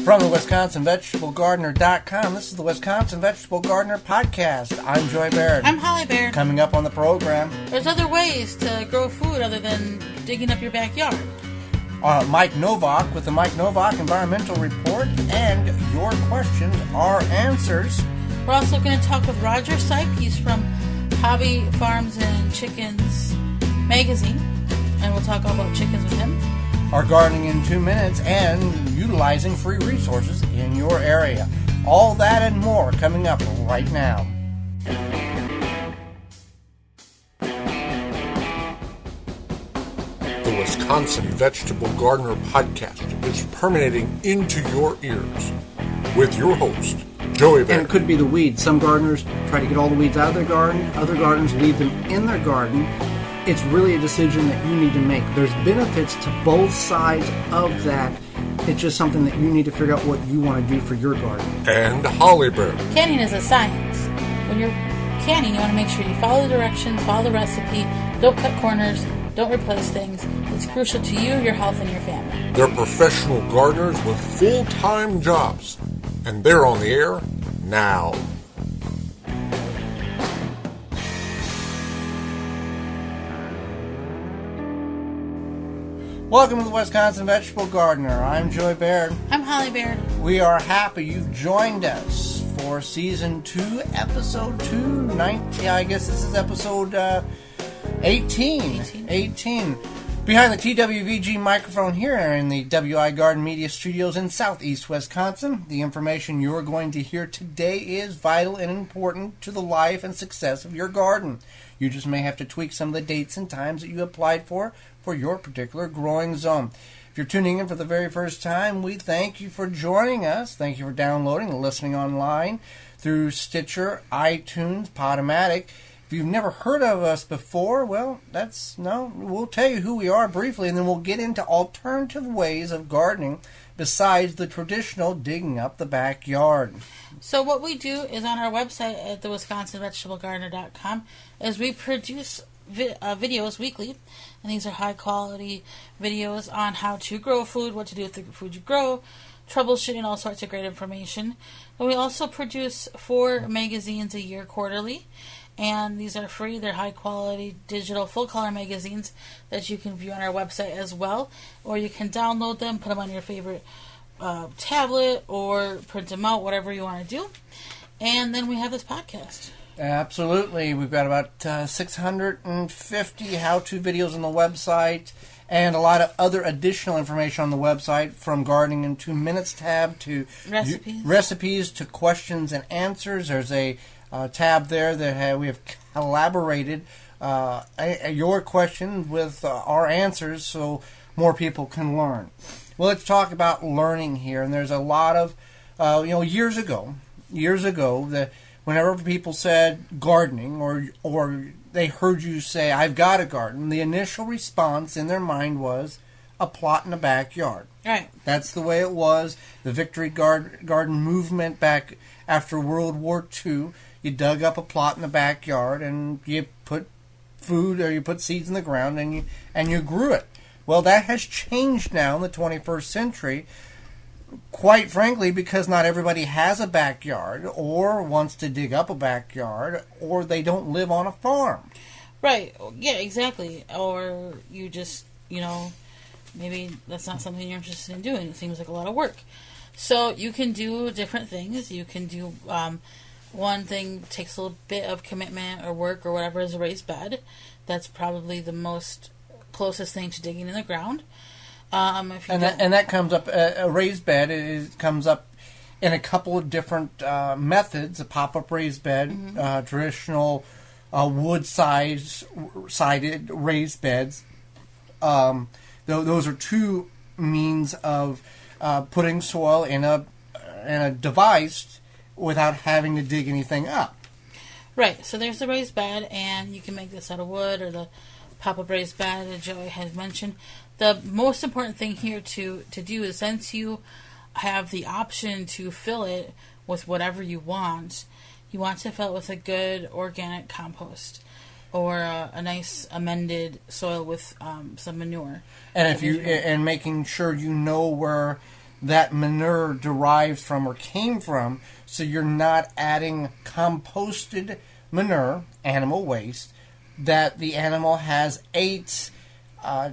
From the WisconsinVegetableGardener.com, this is the Wisconsin Vegetable Gardener Podcast. I'm Joy Baird. I'm Holly Baird. Coming up on the program, there's other ways to grow food other than digging up your backyard. Mike Novak with the Mike Novak Environmental Report, and your questions are answers. We're also going to talk with Roger Sipe. He's from Hobby Farms and Chickens magazine, and we'll talk all about chickens with him. Our gardening in 2 minutes and utilizing free resources in your area. All that and more coming up right now. The Wisconsin Vegetable Gardener Podcast is permeating into your ears with your host, Joey Baird. And it could be the weeds. Some gardeners try to get all the weeds out of their garden. Other gardeners leave them in their garden. It's really a decision that you need to make. There's benefits to both sides of that. It's just something that you need to figure out what you want to do for your garden. And Holly Baird. Canning is a science. When you're canning, you want to make sure you follow the directions, follow the recipe, don't cut corners, don't replace things. It's crucial to you, your health, and your family. They're professional gardeners with full-time jobs, and they're on the air now. Welcome to the Wisconsin Vegetable Gardener. I'm Joy Baird. I'm Holly Baird. We are happy you've joined us for Season 2, Episode 2. I guess this is Episode 18. Behind the TWVG microphone here in the WI Garden Media Studios in Southeast Wisconsin. The information you're going to hear today is vital and important to the life and success of your garden. You just may have to tweak some of the dates and times that you applied for your particular growing zone. If you're tuning in for the very first time, we thank you for joining us. Thank you for downloading and listening online through Stitcher, iTunes, Podomatic. If you've never heard of us before, well, we'll tell you who we are briefly, and then we'll get into alternative ways of gardening besides the traditional digging up the backyard. So what we do is on our website at the WisconsinVegetableGardener.com is we produce videos weekly, and these are high quality videos on how to grow food, what to do with the food you grow, troubleshooting, all sorts of great information. And we also produce 4 magazines a year quarterly, and these are free. They're high quality digital full color magazines that you can view on our website as well, or you can download them, put them on your favorite tablet, or print them out, whatever you want to do. And then we have this podcast. Absolutely. We've got about 650 how-to videos on the website and a lot of other additional information on the website, from gardening in 2 minutes tab to recipes to questions and answers. There's a tab there that we have collaborated your question with our answers so more people can learn. Well, let's talk about learning here. And there's a lot of, years ago, that whenever people said gardening or they heard you say, I've got a garden, the initial response in their mind was a plot in the backyard. Right. That's the way it was. The Victory Garden movement back after World War II, you dug up a plot in the backyard and you put food or you put seeds in the ground and you grew it. Well, that has changed now in the 21st century. Quite frankly, because not everybody has a backyard or wants to dig up a backyard, or they don't live on a farm. Right. Yeah, exactly. Or you just, maybe that's not something you're interested in doing. It seems like a lot of work. So you can do different things. You can do one thing takes a little bit of commitment or work or whatever is a raised bed. That's probably the most closest thing to digging in the ground. That comes up, a raised bed comes up in a couple of different methods. A pop-up raised bed, traditional wood-sided raised beds. Those are two means of putting soil in a device without having to dig anything up. Right, so there's the raised bed, and you can make this out of wood or the pop-up raised bed that Joey has mentioned. The most important thing here to do is, since you have the option to fill it with whatever you want to fill it with a good organic compost or a nice amended soil with some manure. And making sure you know where that manure derived from or came from, so you're not adding composted manure, animal waste, that the animal has ate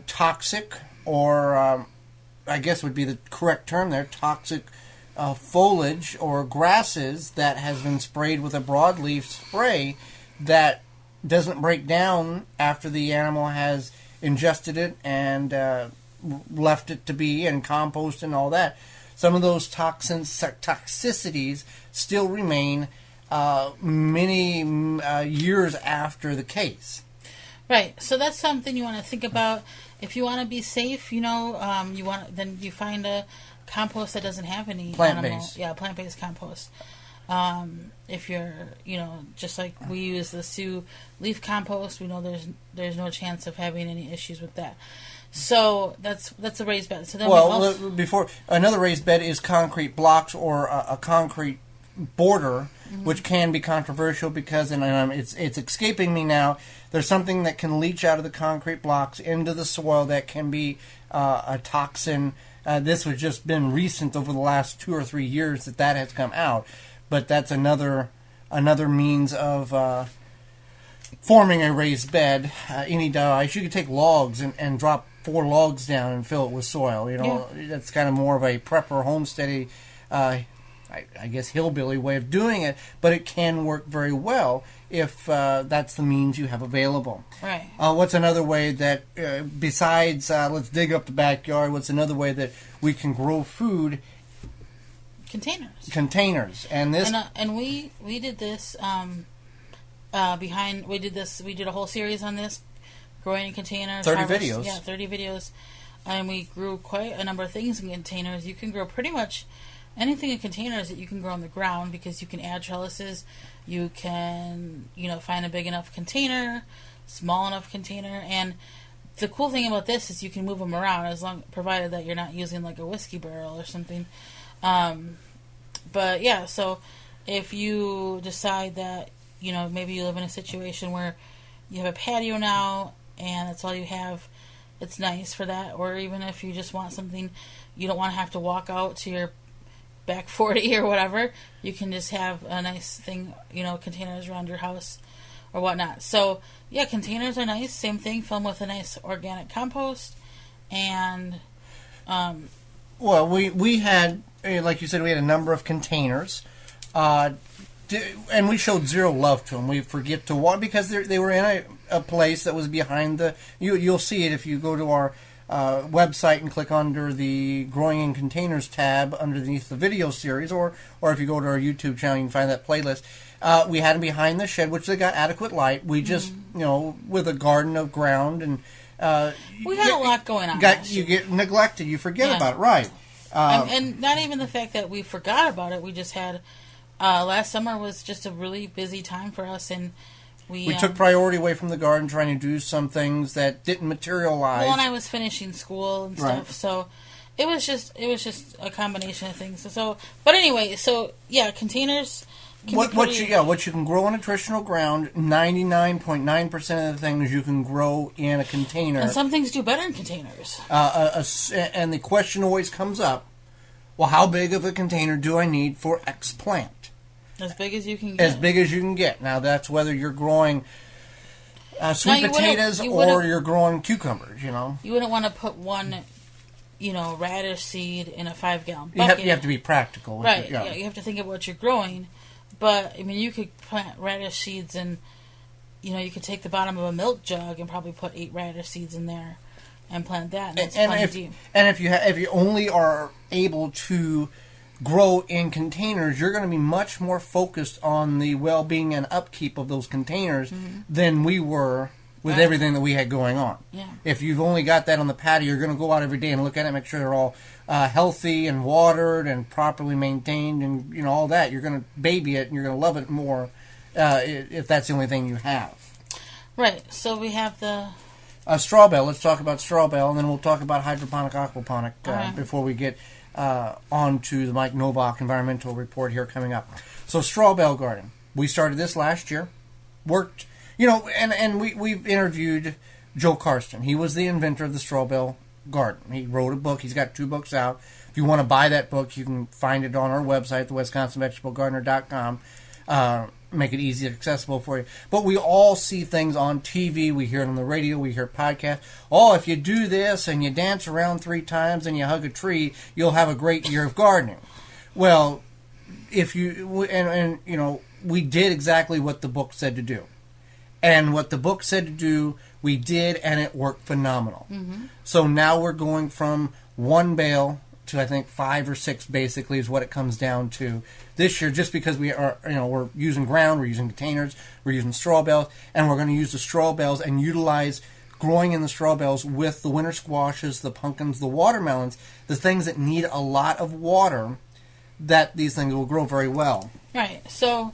toxic, or I guess would be the correct term there, toxic foliage or grasses that has been sprayed with a broadleaf spray that doesn't break down after the animal has ingested it and left it to be and compost and all that. Some of those toxicities still remain many years after the case. Right. So that's something you want to think about. If you want to be safe, you then you find a compost that doesn't have any plant-based. Plant-based compost. If you're, just like we use the Sioux leaf compost, we know there's no chance of having any issues with that. So that's a raised bed. So then before another raised bed is concrete blocks or a concrete border, which can be controversial because, and it's escaping me now. There's something that can leach out of the concrete blocks into the soil that can be a toxin. This has just been recent over the last 2 or 3 years that has come out, but that's another means of forming a raised bed. Any device, you could take logs and drop 4 logs down and fill it with soil. That's kind of more of a prepper homesteady, I guess hillbilly way of doing it, but it can work very well if that's the means you have available. Right. What's another way that, besides let's dig up the backyard, what's another way that we can grow food? Containers. And this... And we did this we did a whole series on this, growing in containers. 30 videos. Yeah, 30 videos. And we grew quite a number of things in containers. You can grow pretty much anything in containers that you can grow on the ground, because you can add trellises. You can, find a big enough container, small enough container, and the cool thing about this is you can move them around provided that you're not using like a whiskey barrel or something. But yeah, so if you decide that, maybe you live in a situation where you have a patio now and that's all you have, it's nice for that. Or even if you just want something, you don't want to have to walk out to your back 40 or whatever, you can just have a nice thing, containers around your house or whatnot. So yeah, containers are nice. Same thing, fill them with a nice organic compost. And well, we had, like you said, we had a number of containers, and we showed zero love to them. We forget to water because they were in a place that was behind the. You'll see it if you go to our website and click under the Growing in Containers tab underneath the video series, or if you go to our YouTube channel, you can find that playlist. We had them behind the shed, which they got adequate light. We just, with a garden of ground, and we had a lot going on. You get neglected. You forget about it, right? And not even the fact that we forgot about it. We just had last summer was just a really busy time for us, and we took priority away from the garden, trying to do some things that didn't materialize. Well, and I was finishing school and stuff, so it was just a combination of things. So, but anyway, yeah, containers. What you can grow on nutritional ground, 99.9% of the things you can grow in a container. And some things do better in containers. And the question always comes up: well, how big of a container do I need for X plant? As big as you can get. As big as you can get. Now, that's whether you're growing sweet potatoes or you're growing cucumbers, You wouldn't want to put one, radish seed in a 5-gallon bucket. You have to be practical. Right. Yeah, you have to think of what you're growing. But, you could plant radish seeds and, you could take the bottom of a milk jug and probably put 8 radish seeds in there and plant that. And if you only are able to grow in containers, you're going to be much more focused on the well-being and upkeep of those containers than we were with everything that we had going on. Yeah. If you've only got that on the patio, you're going to go out every day and look at it and make sure they're all healthy and watered and properly maintained and all that. You're going to baby it and you're going to love it more if that's the only thing you have. Right. So we have the straw bale. Let's talk about straw bale, and then we'll talk about hydroponic, aquaponic before we get on to the Mike Novak environmental report here coming up. So straw bale garden. We started this last year. Worked, and we've interviewed Joe Karsten. He was the inventor of the straw bale garden. He wrote a book. He's got 2 books out. If you want to buy that book, you can find it on our website, thewisconsinvegetablegardener.com. Make it easy and accessible for you. But we all see things on TV. We hear it on the radio. We hear podcasts. Oh, if you do this and you dance around 3 times and you hug a tree, you'll have a great year of gardening. Well, if you and you know, we did exactly what the book said to do. And what the book said to do, we did, and it worked phenomenal. Mm-hmm. So now we're going from 1 bale to, I think, 5 or 6 basically is what it comes down to this year, just because we are, you know, we're using ground, we're using containers, we're using straw bales, and we're going to use the straw bales and utilize growing in the straw bales with the winter squashes, the pumpkins, the watermelons, the things that need a lot of water, that these things will grow very well. Right. So,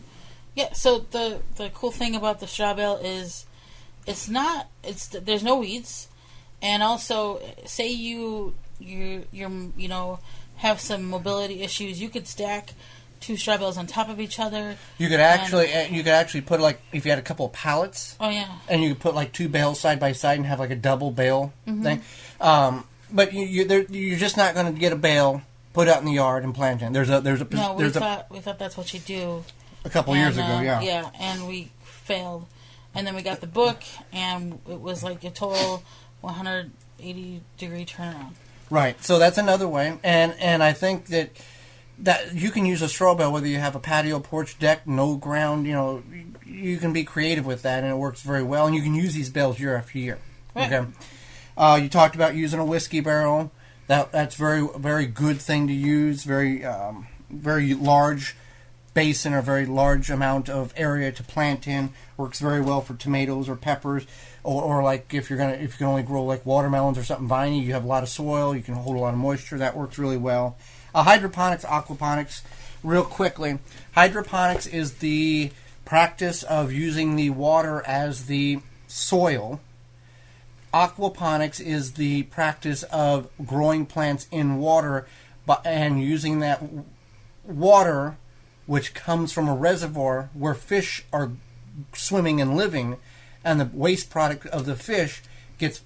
yeah. So the cool thing about the straw bale is there's no weeds, and also say you have some mobility issues, you could stack 2 straw bales on top of each other. You could actually put, like, if you had a couple of pallets. Oh yeah. And you could put like 2 bales side by side and have like a double bale thing. But you're just not going to get a bale, put out in the yard and plant in. We thought that's what you do. A couple years ago, yeah. Yeah, and we failed, and then we got the book, and it was like a total 180-degree turnaround. Right. So that's another way, and I think that you can use a straw bale whether you have a patio, porch, deck, no ground. You know, you can be creative with that, and it works very well. And you can use these bales year after year. Right. Okay. You talked about using a whiskey barrel. That's very, very good thing to use. Very large basin or very large amount of area to plant in. Works very well for tomatoes or peppers, or like if you can only grow like watermelons or something viney, you have a lot of soil, you can hold a lot of moisture. That works really well. Hydroponics, aquaponics, real quickly. Hydroponics is the practice of using the water as the soil. Aquaponics is the practice of growing plants in water and using that water, which comes from a reservoir where fish are swimming and living, and the waste product of the fish gets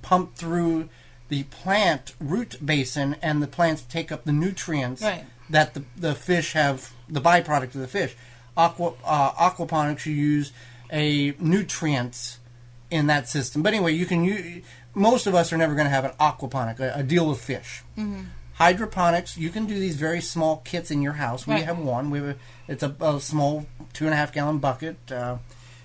pumped through the plant root basin, and the plants take up the nutrients that the fish have, the byproduct of the fish. Aquaponics, you use a nutrients in that system. But anyway, you can use, most of us are never going to have an aquaponic, a deal with fish. Mm-hmm. Hydroponics, you can do these very small kits in your house. We have one. It's a small 2.5-gallon bucket.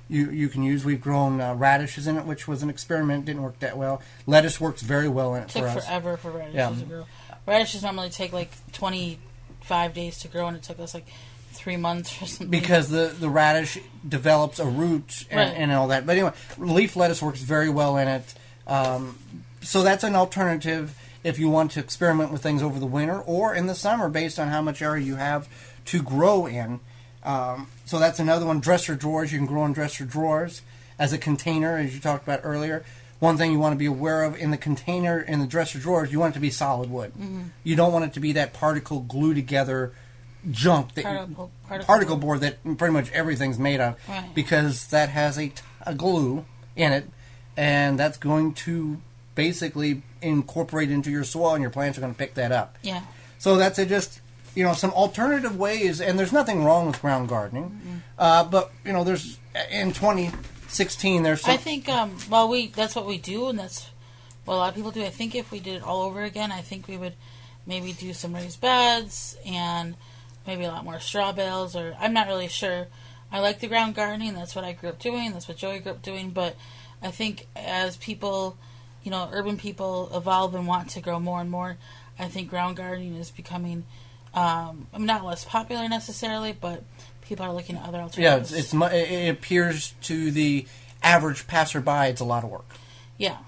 You can use. We've grown radishes in it, which was an experiment. Didn't work that well. Lettuce works very well in it for us. It took forever for radishes to grow. Radishes normally take like 25 days to grow, and it took us like 3 months or something. Because the radish develops a root and all that. But anyway, leaf lettuce works very well in it. So that's an alternative if you want to experiment with things over the winter or in the summer based on how much area you have to grow in. So that's another one. Dresser drawers. You can grow in dresser drawers as a container, as you talked about earlier. One thing you want to be aware of in the container, in the dresser drawers, you want it to be solid wood. Mm-hmm. You don't want it to be that particle glue together junk, particle board that pretty much everything's made of, because that has a glue in it, and that's going to basically incorporate into your soil, and your plants are going to pick that up. Yeah. So that's just some alternative ways, and there's nothing wrong with ground gardening, but there's in 2016 there's some. I think that's what we do, and that's what a lot of people do. I think if we did it all over again, I think we would maybe do some raised beds and maybe a lot more straw bales, or I'm not really sure. I like the ground gardening. That's what I grew up doing. That's what Joey grew up doing. But I think as people, urban people evolve and want to grow more and more, I think ground gardening is becoming, not less popular necessarily, but people are looking at other alternatives. Yeah, it appears to the average passerby it's a lot of work. Yeah.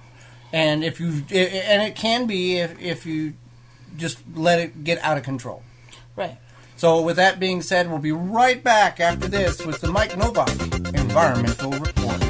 And it can be if you just let it get out of control. Right. So with that being said, we'll be right back after this with the Mike Novak Environmental Report.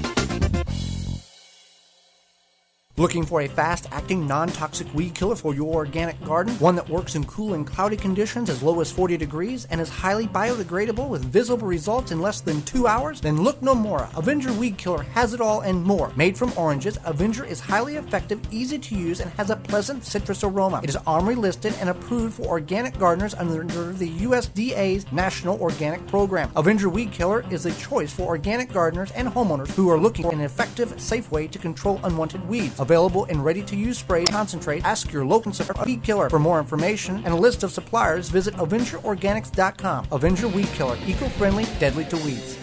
Looking for a fast-acting, non-toxic weed killer for your organic garden? One that works in cool and cloudy conditions as low as 40 degrees and is highly biodegradable with visible results in less than 2 hours? Then look no more. Avenger Weed Killer has it all and more. Made from oranges, Avenger is highly effective, easy to use, and has a pleasant citrus aroma. It is OMRI listed and approved for organic gardeners under the USDA's National Organic Program. Avenger Weed Killer is a choice for organic gardeners and homeowners who are looking for an effective, safe way to control unwanted weeds. Available in ready-to-use spray concentrate. Ask your local Weed Killer. For more information and a list of suppliers, visit AvengerOrganics.com. Avenger Weed Killer, eco-friendly, deadly to weeds.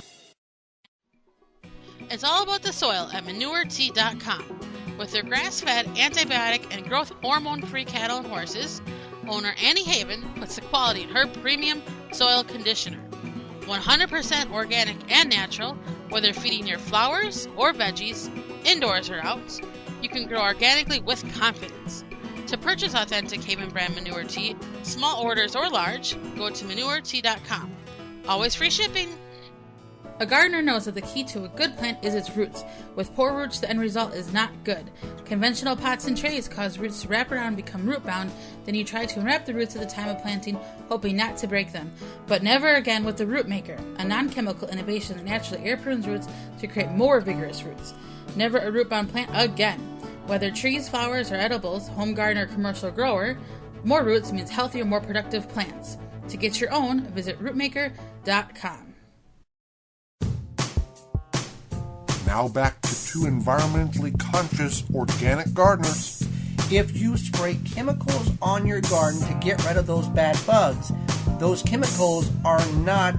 It's all about the soil at ManureT.com. With their grass-fed, antibiotic, and growth hormone-free cattle and horses, owner Annie Haven puts the quality in her premium soil conditioner. 100% organic and natural, whether feeding your flowers or veggies, indoors or out, you can grow organically with confidence. To purchase authentic Haven brand Manure Tea, small orders or large, go to ManureT.com. Always free shipping. A gardener knows that the key to a good plant is its roots. With poor roots, the end result is not good. Conventional pots and trays cause roots to wrap around and become root-bound. Then you try to unwrap the roots at the time of planting, hoping not to break them. But never again with the Root Maker, a non-chemical innovation that naturally air prunes roots to create more vigorous roots. Never a root-bound plant again. Whether trees, flowers, or edibles, home gardener, commercial grower, more roots means healthier, more productive plants. To get your own, visit rootmaker.com. Now back to two environmentally conscious organic gardeners. If you spray chemicals on your garden to get rid of those bad bugs, those chemicals are not,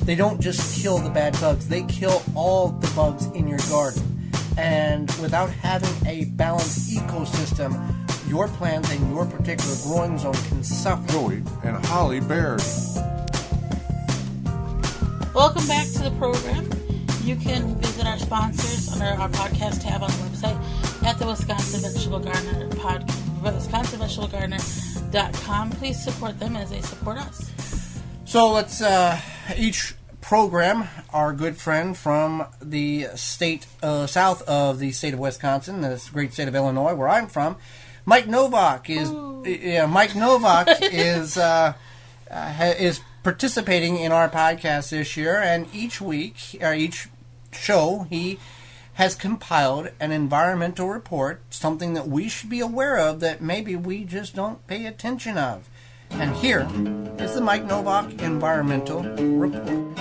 they don't just kill the bad bugs, they kill all the bugs in your garden. And without having a balanced ecosystem, your plants in your particular growing zone can suffer. Joey and Holly Baird. Welcome back to the program. You can visit our sponsors under our podcast tab on the website at the Wisconsin Vegetable Gardener WisconsinVegetableGardener.com. Please support them as they support us. So let's each program, our good friend from the state south of the state of Wisconsin, the great state of Illinois, where I'm from, Mike Novak is is participating in our podcast this year, and each week or each show he has compiled an environmental report, something that we should be aware of that maybe we just don't pay attention of. And here is the Mike Novak Environmental Report.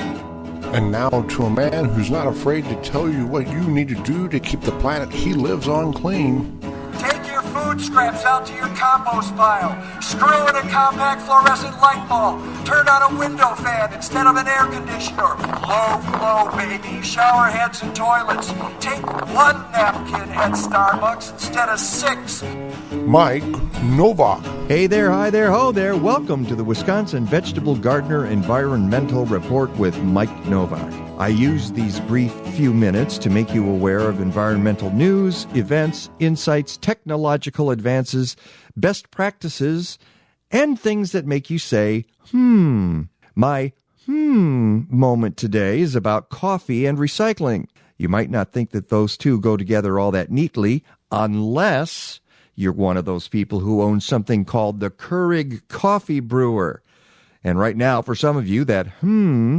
And now to a man who's not afraid to tell you what you need to do to keep the planet he lives on clean. Take your food scraps out to your compost pile. Screw in a compact fluorescent light bulb. Turn on a window fan instead of an air conditioner. Low flow, baby. Shower heads and toilets. Take one napkin at Starbucks instead of 6. Mike Novak. Hey there, hi there, ho there. Welcome to the Wisconsin Vegetable Gardener Environmental Report with Mike Novak. I use these brief few minutes to make you aware of environmental news, events, insights, technological advances, best practices, and things that make you say, My moment today is about coffee and recycling. You might not think that those two go together all that neatly unless you're one of those people who owns something called the Keurig coffee brewer. And right now, for some of you, that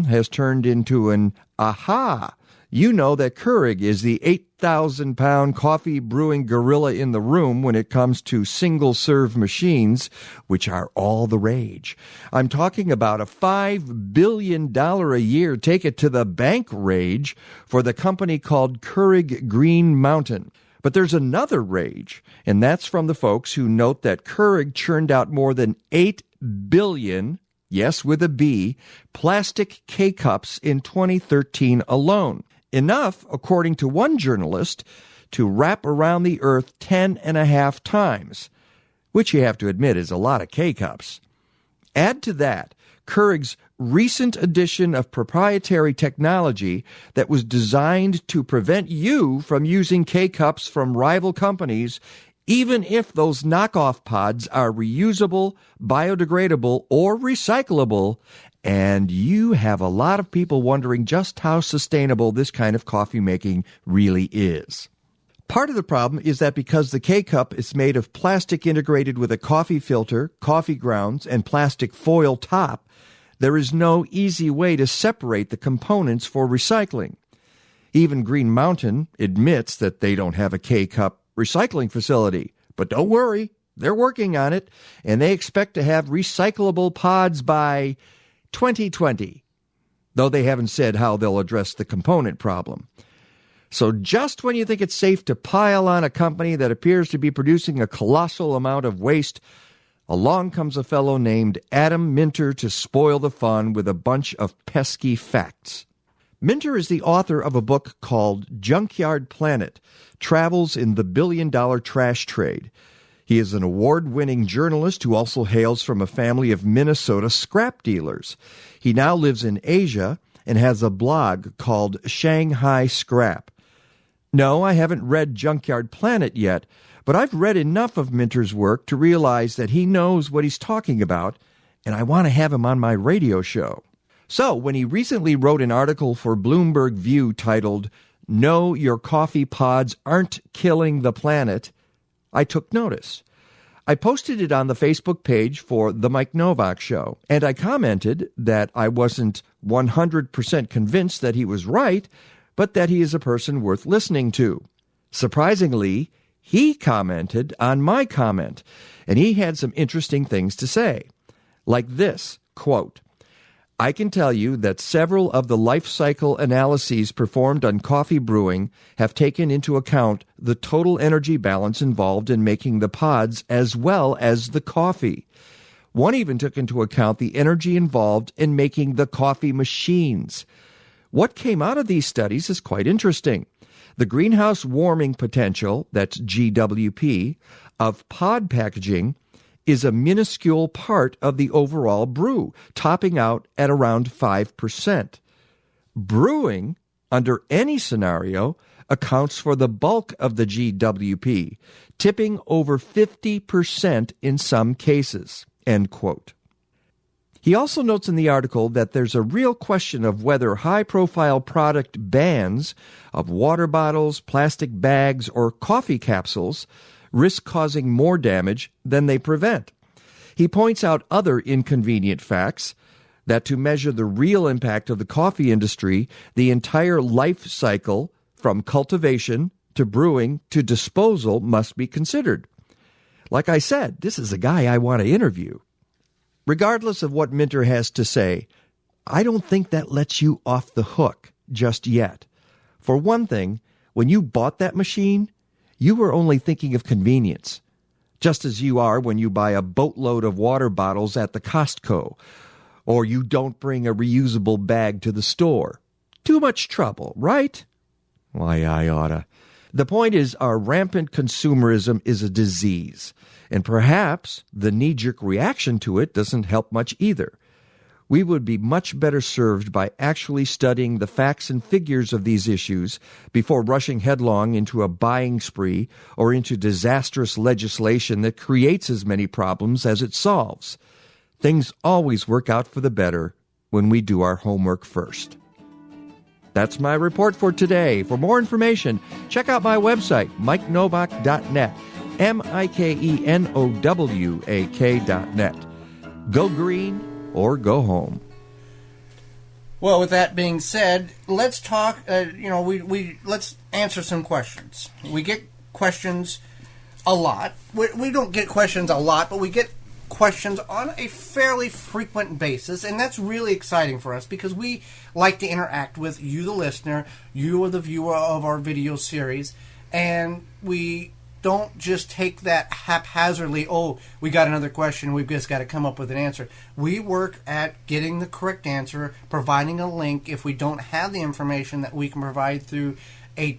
has turned into an aha. You know that Keurig is the 8,000-pound coffee brewing gorilla in the room when it comes to single-serve machines, which are all the rage. I'm talking about a $5 billion a year take-it-to-the-bank rage for the company called Keurig Green Mountain. But there's another rage, and that's from the folks who note that Keurig churned out more than 8 billion, yes, with a B, plastic K-cups in 2013 alone. Enough, according to one journalist, to wrap around the earth 10.5 times, which you have to admit is a lot of K-cups. Add to that Keurig's recent addition of proprietary technology that was designed to prevent you from using K-cups from rival companies, even if those knockoff pods are reusable, biodegradable, or recyclable, and you have a lot of people wondering just how sustainable this kind of coffee making really is. Part of the problem is that because the K-Cup is made of plastic integrated with a coffee filter, coffee grounds, and plastic foil top, there is no easy way to separate the components for recycling. Even Green Mountain admits that they don't have a K-Cup recycling facility. But don't worry, they're working on it, and they expect to have recyclable pods by 2020, though they haven't said how they'll address the component problem. So just when you think it's safe to pile on a company that appears to be producing a colossal amount of waste, along comes a fellow named Adam Minter to spoil the fun with a bunch of pesky facts. Minter is the author of a book called Junkyard Planet, Travels in the Billion-Dollar Trash Trade. He is an award-winning journalist who also hails from a family of Minnesota scrap dealers. He now lives in Asia and has a blog called Shanghai Scrap. No, I haven't read Junkyard Planet yet, but I've read enough of Minter's work to realize that he knows what he's talking about, and I want to have him on my radio show. So, when he recently wrote an article for Bloomberg View titled, "No, Your Coffee Pods Aren't Killing the Planet," I took notice. I posted it on the Facebook page for The Mike Novak Show, and I commented that I wasn't 100% convinced that he was right, but that he is a person worth listening to. Surprisingly, he commented on my comment, and he had some interesting things to say. Like this, quote, "I can tell you that several of the life cycle analyses performed on coffee brewing have taken into account the total energy balance involved in making the pods as well as the coffee. One even took into account the energy involved in making the coffee machines. What came out of these studies is quite interesting. The greenhouse warming potential, that's GWP, of pod packaging is a minuscule part of the overall brew, topping out at around 5%. Brewing, under any scenario, accounts for the bulk of the GWP, tipping over 50% in some cases." End quote. He also notes in the article that there's a real question of whether high-profile product bans of water bottles, plastic bags, or coffee capsules risk causing more damage than they prevent. He points out other inconvenient facts, that to measure the real impact of the coffee industry, the entire life cycle, from cultivation to brewing to disposal, must be considered. Like I said, this is a guy I want to interview. Regardless of what Minter has to say, I don't think that lets you off the hook just yet. For one thing, when you bought that machine, you were only thinking of convenience, just as you are when you buy a boatload of water bottles at the Costco, or you don't bring a reusable bag to the store. Too much trouble, right? Why, I oughta. The point is, our rampant consumerism is a disease, and perhaps the knee-jerk reaction to it doesn't help much either. We would be much better served by actually studying the facts and figures of these issues before rushing headlong into a buying spree or into disastrous legislation that creates as many problems as it solves. Things always work out for the better when we do our homework first. That's my report for today. For more information, check out my website, mikenovak.net, MikeNowak.net. Go green or go home. Well, with that being said, let's talk. Let's answer some questions. We get questions a lot. We don't get questions a lot, but we get questions on a fairly frequent basis, and that's really exciting for us because we like to interact with you, the listener. You are the viewer of our video series, and we don't just take that haphazardly, oh, we got another question, we've just got to come up with an answer. We work at getting the correct answer, providing a link if we don't have the information that we can provide through a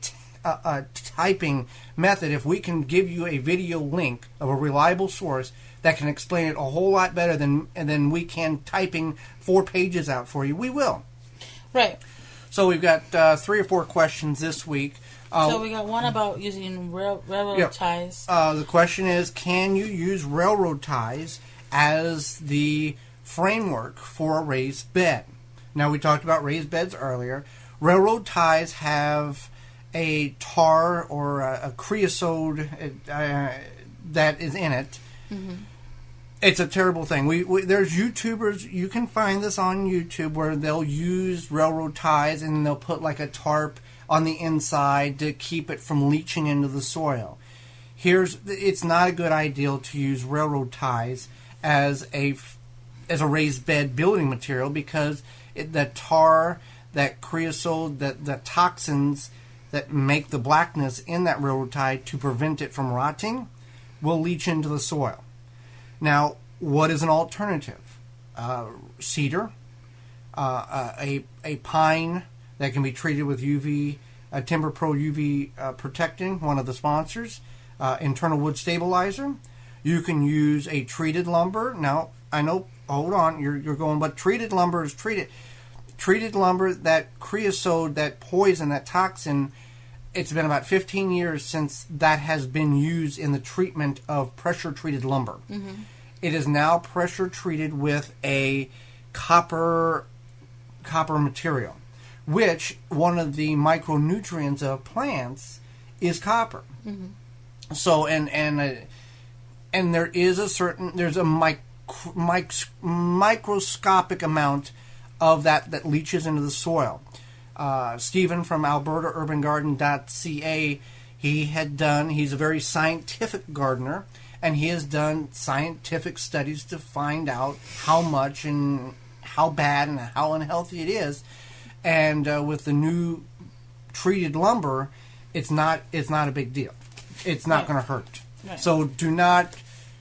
typing method. If we can give you a video link of a reliable source that can explain it a whole lot better than we can typing 4 pages out for you, we will. Right. So we've got 3 or 4 questions this week. So we got one about using railroad ties. The question is, can you use railroad ties as the framework for a raised bed? Now, we talked about raised beds earlier. Railroad ties have a tar or a creosote that is in it, it's a terrible thing. There's YouTubers, you can find this on YouTube, where they'll use railroad ties and they'll put like a tarp on the inside to keep it from leaching into the soil. It's not a good idea to use railroad ties as a raised bed building material, because the tar, that creosote, the toxins that make the blackness in that railroad tie to prevent it from rotting will leach into the soil. Now, what is an alternative? Cedar, a pine that can be treated with UV, Timber Pro UV protecting, one of the sponsors, internal wood stabilizer. You can use a treated lumber. Now, I know, hold on, you're going, but treated lumber is treated. Treated lumber, that creosote, that poison, that toxin, it's been about 15 years since that has been used in the treatment of pressure-treated lumber. It is now pressure-treated with a copper material, which one of the micronutrients of plants is copper. So, and there is there's a microscopic amount of that leaches into the soil. Stephen from AlbertaUrbanGarden.ca, he's a very scientific gardener, and he has done scientific studies to find out how much and how bad and how unhealthy it is. And with the new treated lumber, it's not a big deal. It's not going to hurt. Right. So do not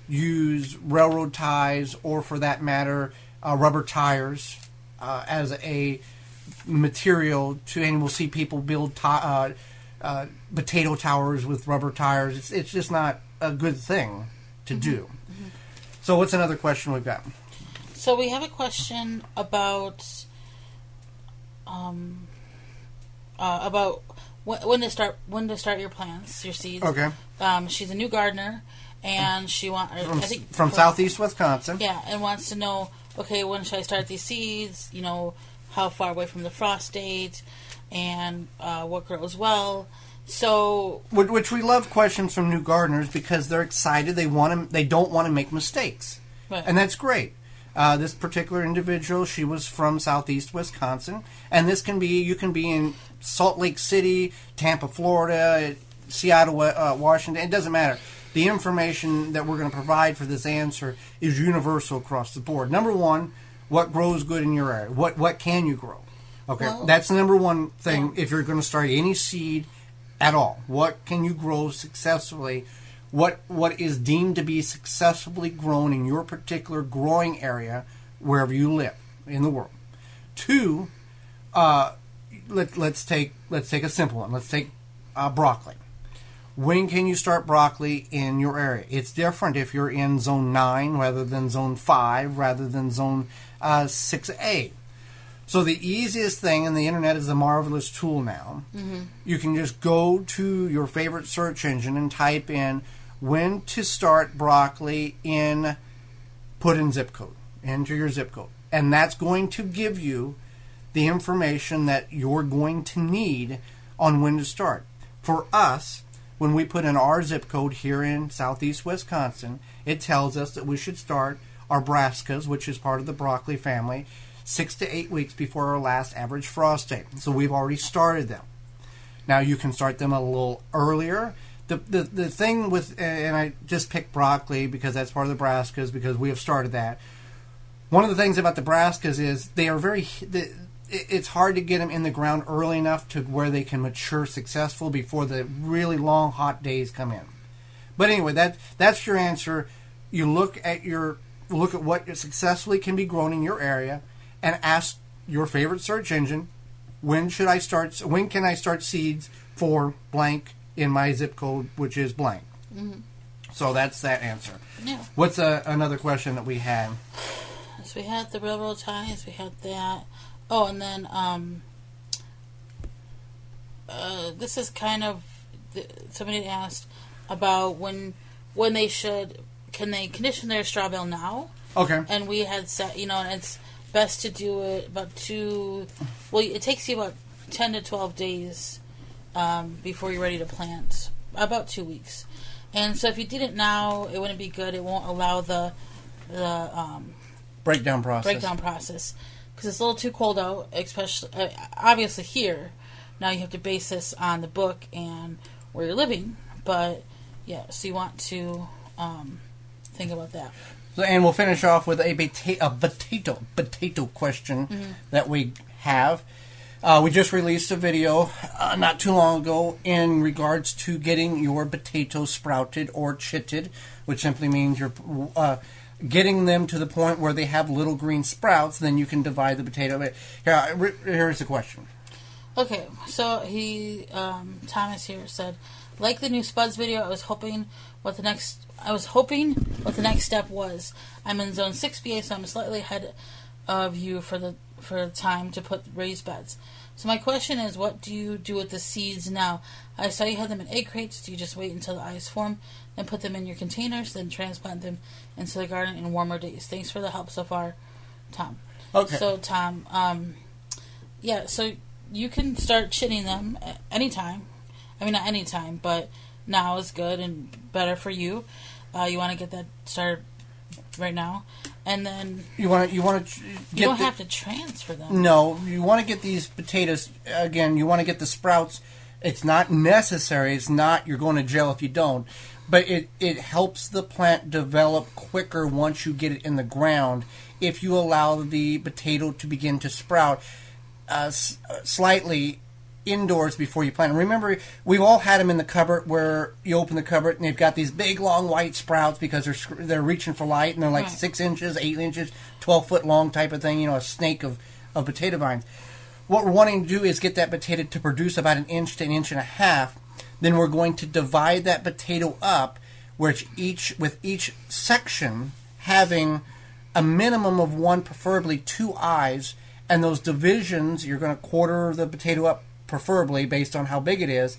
use railroad ties, or for that matter, rubber tires as a material and we'll see people build potato towers with rubber tires. It's just not a good thing to do. So what's another question we've got? So we have a question about when to start your plants, your seeds. Okay. She's a new gardener, and she from Southeast Wisconsin. Yeah, and wants to know, okay, when should I start these seeds? How far away from the frost date, and what grows well. So, which we love questions from new gardeners, because they're excited. They don't want to make mistakes, right. And that's great. This particular individual, she was from Southeast Wisconsin, and you can be in Salt Lake City, Tampa, Florida, Seattle, Washington. It doesn't matter. The information that we're going to provide for this answer is universal across the board. Number one, what grows good in your area? What can you grow? Okay, that's the number one thing. If you're going to start any seed at all, what can you grow successfully? What is deemed to be successfully grown in your particular growing area, wherever you live in the world. Two, let's take a simple one. Let's take broccoli. When can you start broccoli in your area? It's different if you're in zone 9 rather than zone 5 rather than zone 6A. So the easiest thing, and the internet is a marvelous tool now, you can just go to your favorite search engine and type in when to start broccoli put in zip code, enter your zip code. And that's going to give you the information that you're going to need on when to start. For us, when we put in our zip code here in Southeast Wisconsin, it tells us that we should start our brassicas, which is part of the broccoli family, 6 to 8 weeks before our last average frost date. So we've already started them. Now you can start them a little earlier. The thing with, and I just picked broccoli because that's part of the brassicas because we have started that. One of the things about the brassicas is they are it's hard to get them in the ground early enough to where they can mature successful before the really long hot days come in. But anyway, that's your answer. You look at what successfully can be grown in your area and ask your favorite search engine, when can I start seeds for blank in my zip code, which is blank. So that's that answer. Yeah. What's another question that we had? So we had the railroad ties, we had that. Oh, and then this is kind of somebody asked about when they can they condition their straw bale now? Okay. And we had said, and it's best to do it about it takes you about 10 to 12 days before you're ready to plant. About 2 weeks. And so if you did it now, it wouldn't be good. It won't allow the breakdown process. Because it's a little too cold out, especially obviously here. Now you have to base this on the book and where you're living. But yeah, so you want to think about that. So, and we'll finish off with a potato question that we have. We just released a video not too long ago in regards to getting your potatoes sprouted or chitted, which simply means you're getting them to the point where they have little green sprouts. Then you can divide the potato. Here's the question. Okay, so Thomas here said, like the new Spuds video, I was hoping what the next step was. I'm in zone 6BA, so I'm slightly ahead of you for the time to put raised beds. So my question is, what do you do with the seeds now? I saw you had them in egg crates. Do you just wait until the eyes form, then put them in your containers, then transplant them into the garden in warmer days? Thanks for the help so far, Tom. Okay. So Tom, so you can start chitting them anytime. I mean, not anytime, but now is good and better for you. You want to get that started right now, and then you don't have to transfer them. No, you want to get these potatoes again. You want to get the sprouts. It's not necessary. It's not you're going to jail if you don't, but it helps the plant develop quicker once you get it in the ground. If you allow the potato to begin to sprout slightly indoors before you plant them. Remember, we've all had them in the cupboard where you open the cupboard and they've got these big long white sprouts because they're reaching for light and they're like 6 inches, 8 inches, 12-foot long type of thing, a snake of potato vines. What we're wanting to do is get that potato to produce about 1 inch to 1.5 inches. Then we're going to divide that potato up, with each section having a minimum of 1, preferably 2 eyes, and those divisions, you're going to quarter the potato up preferably based on how big it is,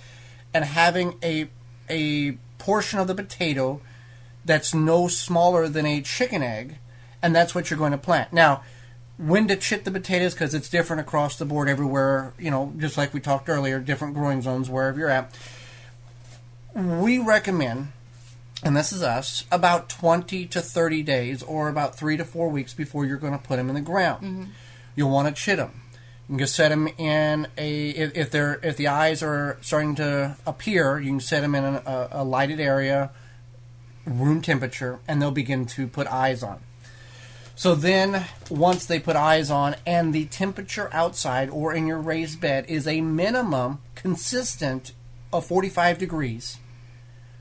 and having a portion of the potato that's no smaller than a chicken egg, and that's what you're going to plant. Now, when to chit the potatoes, because it's different across the board everywhere, just like we talked earlier, different growing zones wherever you're at. We recommend, and this is us, about 20 to 30 days or about 3 to 4 weeks before you're going to put them in the ground. Mm-hmm. You'll want to chit them. You can set them in if the eyes are starting to appear, you can set them in a lighted area, room temperature, and they'll begin to put eyes on. So then, once they put eyes on, and the temperature outside or in your raised bed is a minimum consistent of 45 degrees,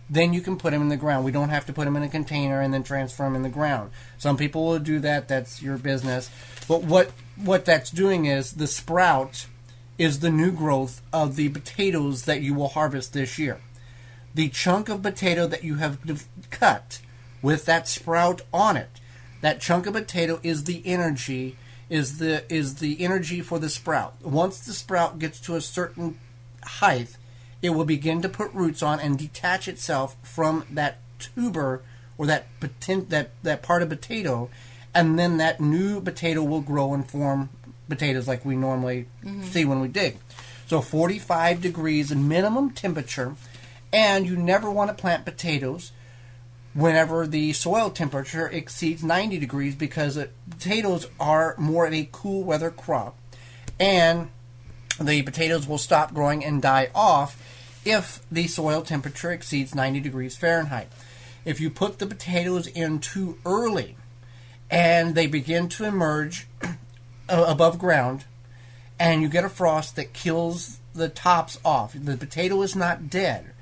then you can put them in the ground. We don't have to put them in a container and then transfer them in the ground. Some people will do that. That's your business. But what that's doing is the sprout is the new growth of the potatoes that you will harvest this year. The chunk of potato that you have cut with that sprout on it, that chunk of potato is the energy, is the energy for the sprout. Once the sprout gets to a certain height, it will begin to put roots on and detach itself from that tuber or that part of potato, and then that new potato will grow and form potatoes like we normally see when we dig. So 45 degrees minimum temperature, and you never want to plant potatoes whenever the soil temperature exceeds 90 degrees because potatoes are more of a cool weather crop, and the potatoes will stop growing and die off if the soil temperature exceeds 90 degrees Fahrenheit. If you put the potatoes in too early and they begin to emerge above ground and you get a frost that kills the tops off, the potato is not dead.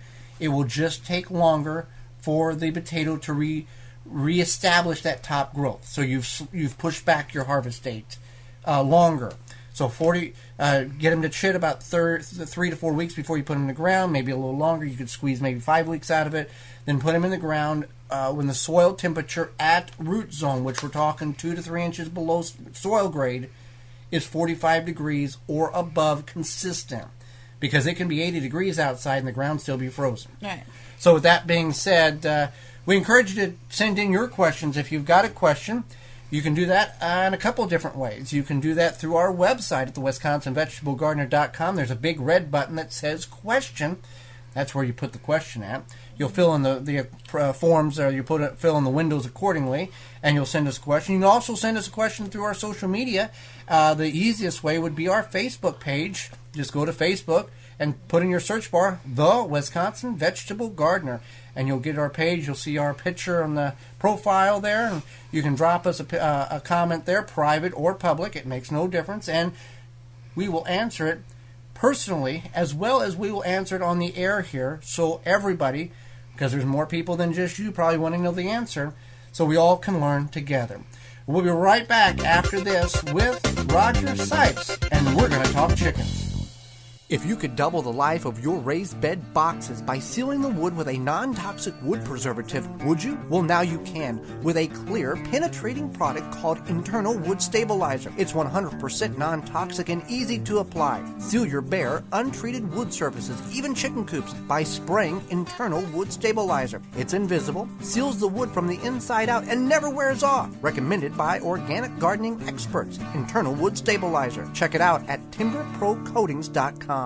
It will just take longer for the potato to reestablish that top growth. So you've pushed back your harvest date longer. So get them to chit about 3 to 4 weeks before you put them in the ground, maybe a little longer. You could squeeze maybe 5 weeks out of it. Then put them in the ground when the soil temperature at root zone, which we're talking 2 to 3 inches below soil grade, is 45 degrees or above consistent. Because it can be 80 degrees outside and the ground still be frozen. Right. So with that being said, we encourage you to send in your questions if you've got a question. You can do that in a couple of different ways. You can do that through our website at the WisconsinVegetableGardener.com. There's a big red button that says question. That's where you put the question at. You'll fill in the forms, or fill in the windows accordingly, and you'll send us a question. You can also send us a question through our social media. The easiest way would be our Facebook page. Just go to Facebook and put in your search bar, The Wisconsin Vegetable Gardener, and you'll get our page. You'll see our picture on the profile there, and you can drop us a comment there, private or public. It makes no difference, and we will answer it personally, as well as we will answer it on the air here, so everybody, because there's more people than just you probably want to know the answer, so we all can learn together. We'll be right back after this with Roger Sipes, and we're going to talk chickens. If you could double the life of your raised bed boxes by sealing the wood with a non-toxic wood preservative, would you? Well, now you can with a clear, penetrating product called Internal Wood Stabilizer. It's 100% non-toxic and easy to apply. Seal your bare, untreated wood surfaces, even chicken coops, by spraying Internal Wood Stabilizer. It's invisible, seals the wood from the inside out, and never wears off. Recommended by organic gardening experts. Internal Wood Stabilizer. Check it out at timberprocoatings.com.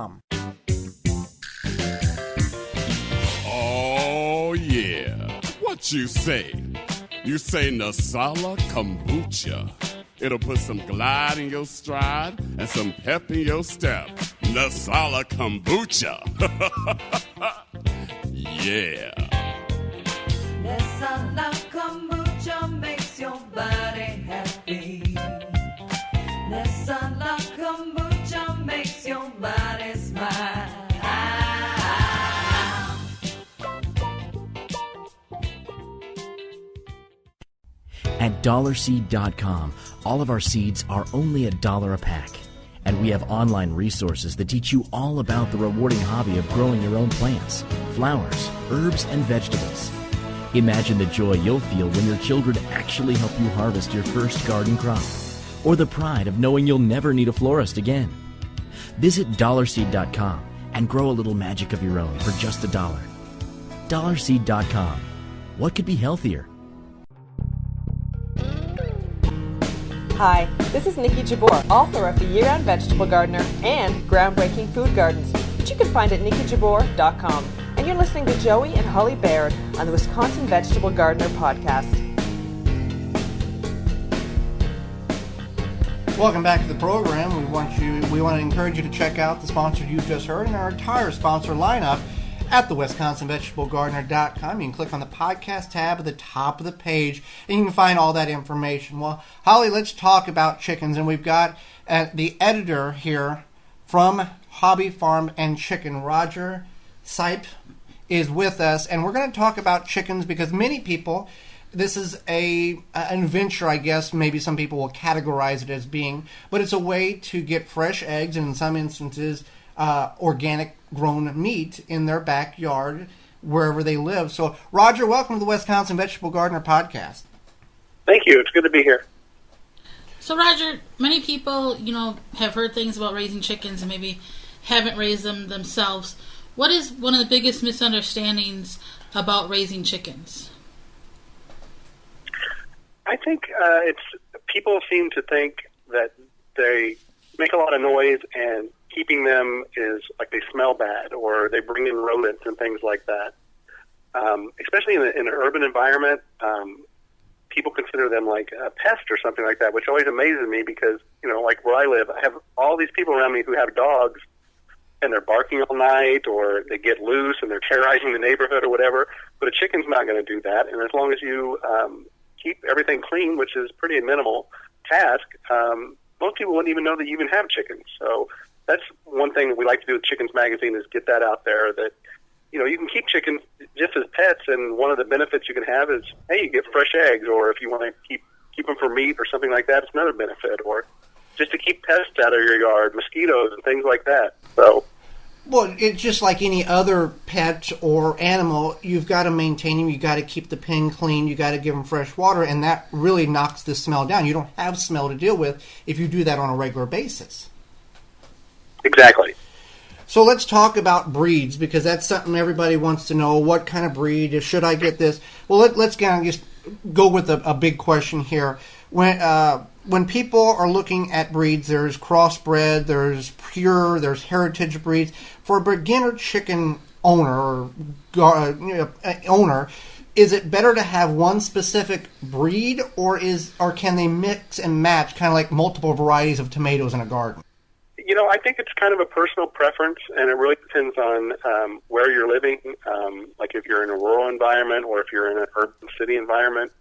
Oh, yeah. What you say? You say Nasala Kombucha. It'll put some glide in your stride and some pep in your step. Nasala Kombucha. Yeah. Nasala Kombucha makes your body happy. Nasala Kombucha makes your body smile. At dollarseed.com, all of our seeds are only $1 a pack. And we have online resources that teach you all about the rewarding hobby of growing your own plants, flowers, herbs, and vegetables. Imagine the joy you'll feel when your children actually help you harvest your first garden crop, or the pride of knowing you'll never need a florist again. Visit dollarseed.com and grow a little magic of your own for just $1. Dollarseed.com. What could be healthier? Hi, this is Nikki Jabor, author of The Year-Round Vegetable Gardener and Groundbreaking Food Gardens, which you can find at nikkijabor.com. And you're listening to Joey and Holly Baird on the Wisconsin Vegetable Gardener podcast. Welcome back to the program. We want to encourage you to check out the sponsor you just heard and our entire sponsor lineup at the WisconsinVegetableGardener.com. You can click on the podcast tab at the top of the page, and you can find all that information. Well, Holly, let's talk about chickens, and we've got the editor here from Hobby Farm and Chicken, Roger Sipe, is with us, and we're going to talk about chickens because many people, this is an adventure, I guess, maybe some people will categorize it as being, but it's a way to get fresh eggs, and in some instances, organic grown meat in their backyard wherever they live. So, Roger, welcome to the Wisconsin Vegetable Gardener podcast. Thank you. It's good to be here. So, Roger, many people, have heard things about raising chickens and maybe haven't raised them themselves. What is one of the biggest misunderstandings about raising chickens? I think people seem to think that they make a lot of noise and keeping them is like they smell bad or they bring in rodents and things like that. Especially in an urban environment, people consider them like a pest or something like that, which always amazes me because, like where I live, I have all these people around me who have dogs and they're barking all night or they get loose and they're terrorizing the neighborhood or whatever. But a chicken's not going to do that. And as long as you keep everything clean, which is pretty a minimal task, most people wouldn't even know that you even have chickens. So that's one thing that we like to do with Chickens Magazine is get that out there that, you can keep chickens just as pets, and one of the benefits you can have is, hey, you get fresh eggs, or if you want to keep them for meat or something like that, it's another benefit, or just to keep pests out of your yard, mosquitoes and things like that. So, well, it's just like any other pet or animal. You've got to maintain them. You've got to keep the pen clean. You've got to give them fresh water, and that really knocks the smell down. You don't have smell to deal with if you do that on a regular basis. Exactly. So let's talk about breeds, because that's something everybody wants to know. What kind of breed? Should I get this? Well, let's kind of just go with a big question here. when people are looking at breeds, there's crossbred, there's pure, there's heritage breeds. For a beginner chicken owner, is it better to have one specific breed, or can they mix and match, kind of like multiple varieties of tomatoes in a garden? I think it's kind of a personal preference, and it really depends on where you're living. Like if you're in a rural environment or if you're in an urban city environment.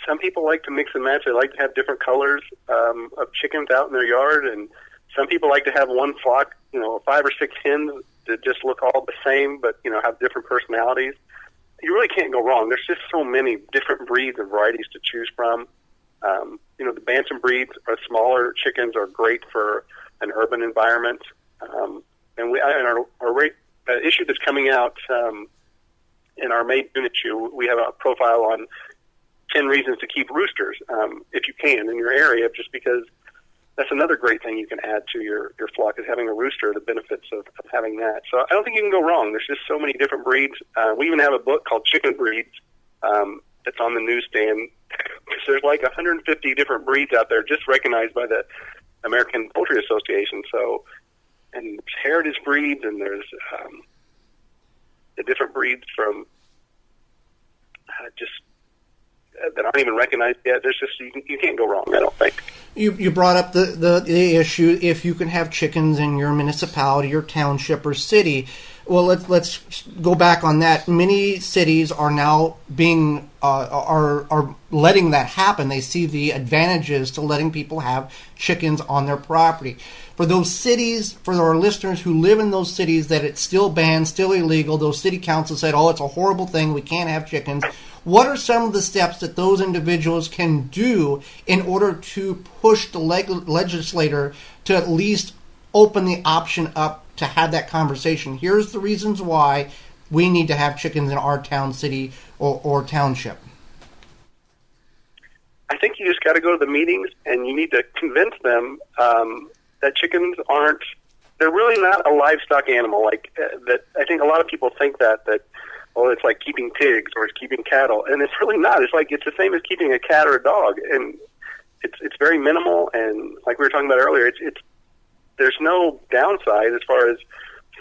Some people like to mix and match. They like to have different colors of chickens out in their yard, and some people like to have one flock, 5 or 6 hens that just look all the same, but have different personalities. You really can't go wrong. There's just so many different breeds and varieties to choose from. The bantam breeds, smaller chickens, are great for an urban environment. And our issue that's coming out in our May June issue, we have a profile on 10 reasons to keep roosters, if you can, in your area, just because that's another great thing you can add to your flock is having a rooster, the benefits of having that. So I don't think you can go wrong. There's just so many different breeds. We even have a book called Chicken Breeds that's on the newsstand. There's like 150 different breeds out there just recognized by the American Poultry Association. So, and there's heritage breeds, and there's the different breeds from that aren't even recognized yet. There's just you can't go wrong, I don't think. You brought up the issue if you can have chickens in your municipality or township or city. Well, let's go back on that. Many cities are now being are letting that happen. They see the advantages to letting people have chickens on their property. For those cities, for our listeners who live in those cities that it's still banned, still illegal, those city councils said, "Oh, it's a horrible thing. We can't have chickens." What are some of the steps that those individuals can do in order to push the legislator to at least open the option up to have that conversation? Here's the reasons why we need to have chickens in our town, city, or township. I think you just got to go to the meetings, and you need to convince them that chickens they're really not a livestock animal. Like that, I think a lot of people think that it's like keeping pigs or it's keeping cattle, and it's really not. It's the same as keeping a cat or a dog, and it's very minimal. And like we were talking about earlier, there's no downside as far as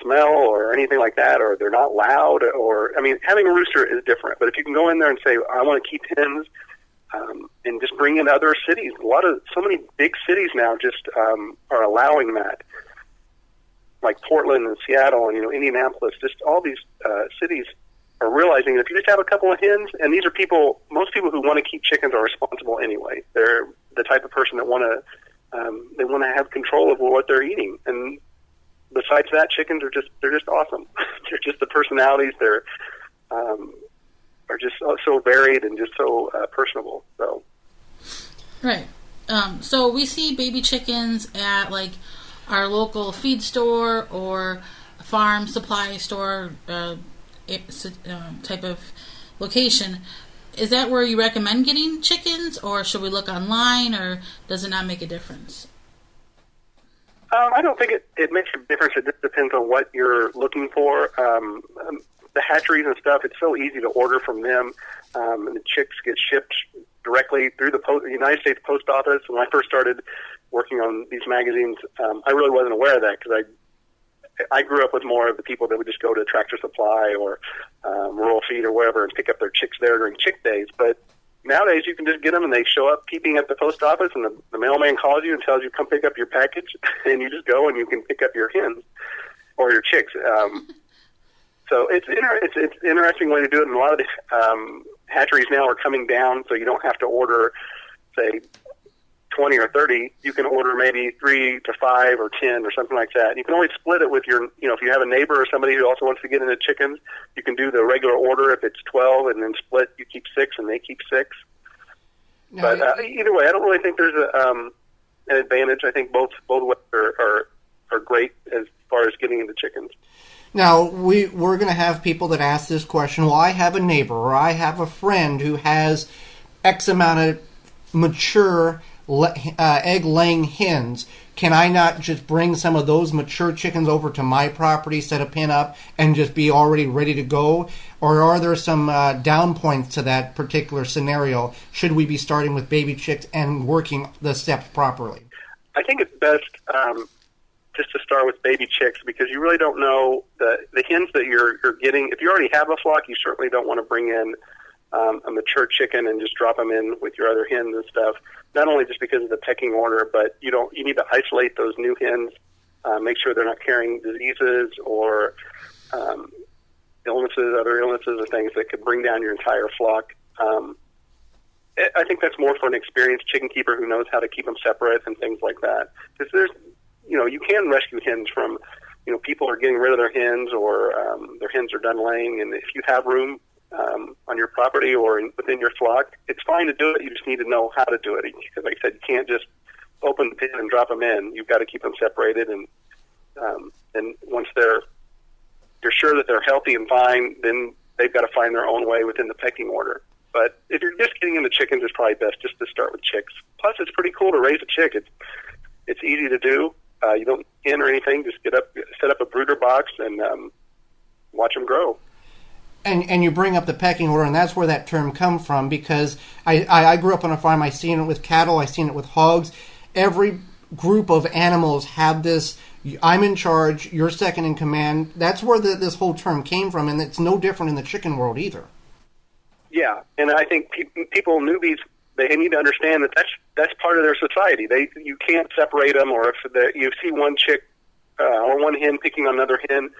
smell or anything like that, or they're not loud. Having a rooster is different. But if you can go in there and say, I want to keep hens, and just bring in other cities. So many big cities now just are allowing that, like Portland and Seattle and Indianapolis. Just all these cities are realizing that if you just have a couple of hens, and these are most people who want to keep chickens are responsible anyway. They're the type of person that they want to have control of what they're eating. And besides that, chickens they're just awesome. They're just the personalities. They're are just so varied and just so personable. So right. So we see baby chickens at like our local feed store or farm supply store type of location. Is that where you recommend getting chickens, or should we look online, or does it not make a difference? I don't think it makes a difference. It just depends on what you're looking for. The hatcheries and stuff, it's so easy to order from them. And the chicks get shipped directly through the United States Post Office. When I first started working on these magazines, I really wasn't aware of that because I grew up with more of the people that would just go to Tractor Supply or Rural Feed or wherever and pick up their chicks there during chick days. But nowadays you can just get them and they show up peeping at the post office, and the mailman calls you and tells you, come pick up your package, and you just go and you can pick up your hens or your chicks. So it's an interesting way to do it, and a lot of the hatcheries now are coming down, so you don't have to order, say, 20 or 30. You can order maybe 3 to 5 or 10 or something like that. You can always split it with your, if you have a neighbor or somebody who also wants to get into chickens, you can do the regular order if it's 12, and then split. You keep 6 and they keep 6. No, but either way, I don't really think there's an advantage. I think both ways are great as far as getting into chickens. Now, we're going to have people that ask this question, well, I have a neighbor or I have a friend who has X amount of mature egg-laying hens, can I not just bring some of those mature chickens over to my property, set a pen up, and just be already ready to go? Or are there some down points to that particular scenario? Should we be starting with baby chicks and working the steps properly? I think it's best just to start with baby chicks, because you really don't know the hens that you're getting. If you already have a flock, you certainly don't want to bring in a mature chicken and just drop them in with your other hens and stuff. Not only just because of the pecking order, but you need to isolate those new hens, make sure they're not carrying diseases or other illnesses or things that could bring down your entire flock. I think that's more for an experienced chicken keeper who knows how to keep them separate and things like that. Because there's, you can rescue hens from, people are getting rid of their hens or their hens are done laying, and if you have room on your property or within your flock, it's fine to do it. You just need to know how to do it. Because, like I said, you can't just open the pen and drop them in. You've got to keep them separated, and once you're sure that they're healthy and fine, then they've got to find their own way within the pecking order. But if you're just getting into chickens, it's probably best just to start with chicks. Plus, it's pretty cool to raise a chick. It's easy to do. You don't hen or anything. Just set up a brooder box and watch them grow. And you bring up the pecking order, and that's where that term comes from, because I grew up on a farm. I've seen it with cattle. I've seen it with hogs. Every group of animals have this, I'm in charge, you're second in command. That's where this whole term came from, and it's no different in the chicken world either. Yeah, and I think people, newbies, they need to understand that that's part of their society. You can't separate them, or if you see one chick or one hen picking on another hen,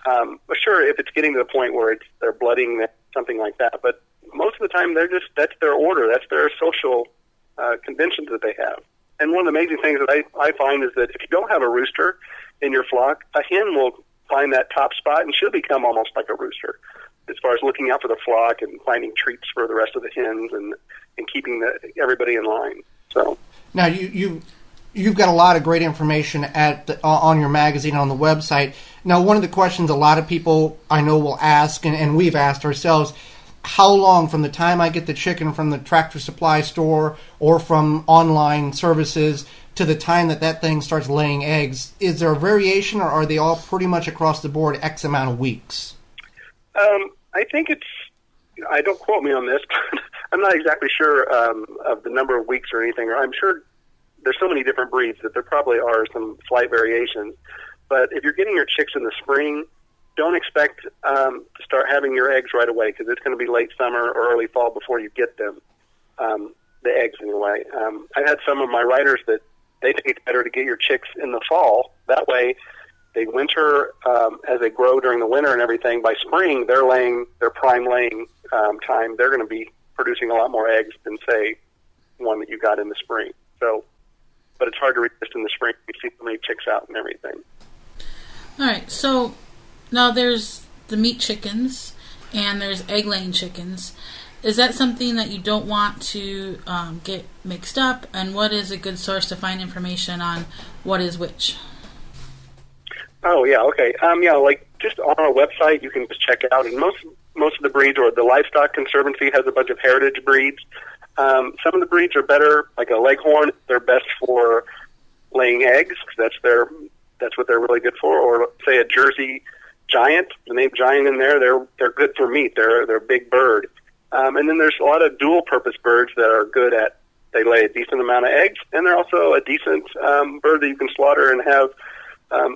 but sure, if it's getting to the point where they're blooding, something like that. But most of the time, that's their order. That's their social conventions that they have. And one of the amazing things that I find is that if you don't have a rooster in your flock, a hen will find that top spot, and she'll become almost like a rooster as far as looking out for the flock and finding treats for the rest of the hens and keeping everybody in line. So now you've got a lot of great information on your magazine, on the website. Now, one of the questions a lot of people I know will ask, and we've asked ourselves, how long from the time I get the chicken from the Tractor Supply store or from online services to the time that thing starts laying eggs? Is there a variation, or are they all pretty much across the board X amount of weeks? I think don't quote me on this, but I'm not exactly sure of the number of weeks or anything. I'm sure there's so many different breeds that there probably are some slight variations. But if you're getting your chicks in the spring, don't expect to start having your eggs right away, because it's going to be late summer or early fall before you get them, the eggs anyway. I've had some of my writers that they think it's better to get your chicks in the fall. That way they winter as they grow during the winter and everything. By spring, they're laying their prime laying time. They're going to be producing a lot more eggs than, say, one that you got in the spring. So, but it's hard to resist in the spring. You see so many chicks out and everything. All right, so now there's the meat chickens and there's egg-laying chickens. Is that something that you don't want to get mixed up? And what is a good source to find information on what is which? Oh, yeah, okay. Like just on our website, you can just check it out. And most of the breeds, or the Livestock Conservancy has a bunch of heritage breeds. Some of the breeds are better, like a Leghorn. They're best for laying eggs, because that's what they're really good for. Or say a Jersey Giant, the name Giant in there, they're good for meat. They're a big bird. And then there's a lot of dual-purpose birds that are good at, they lay a decent amount of eggs, and they're also a decent bird that you can slaughter and have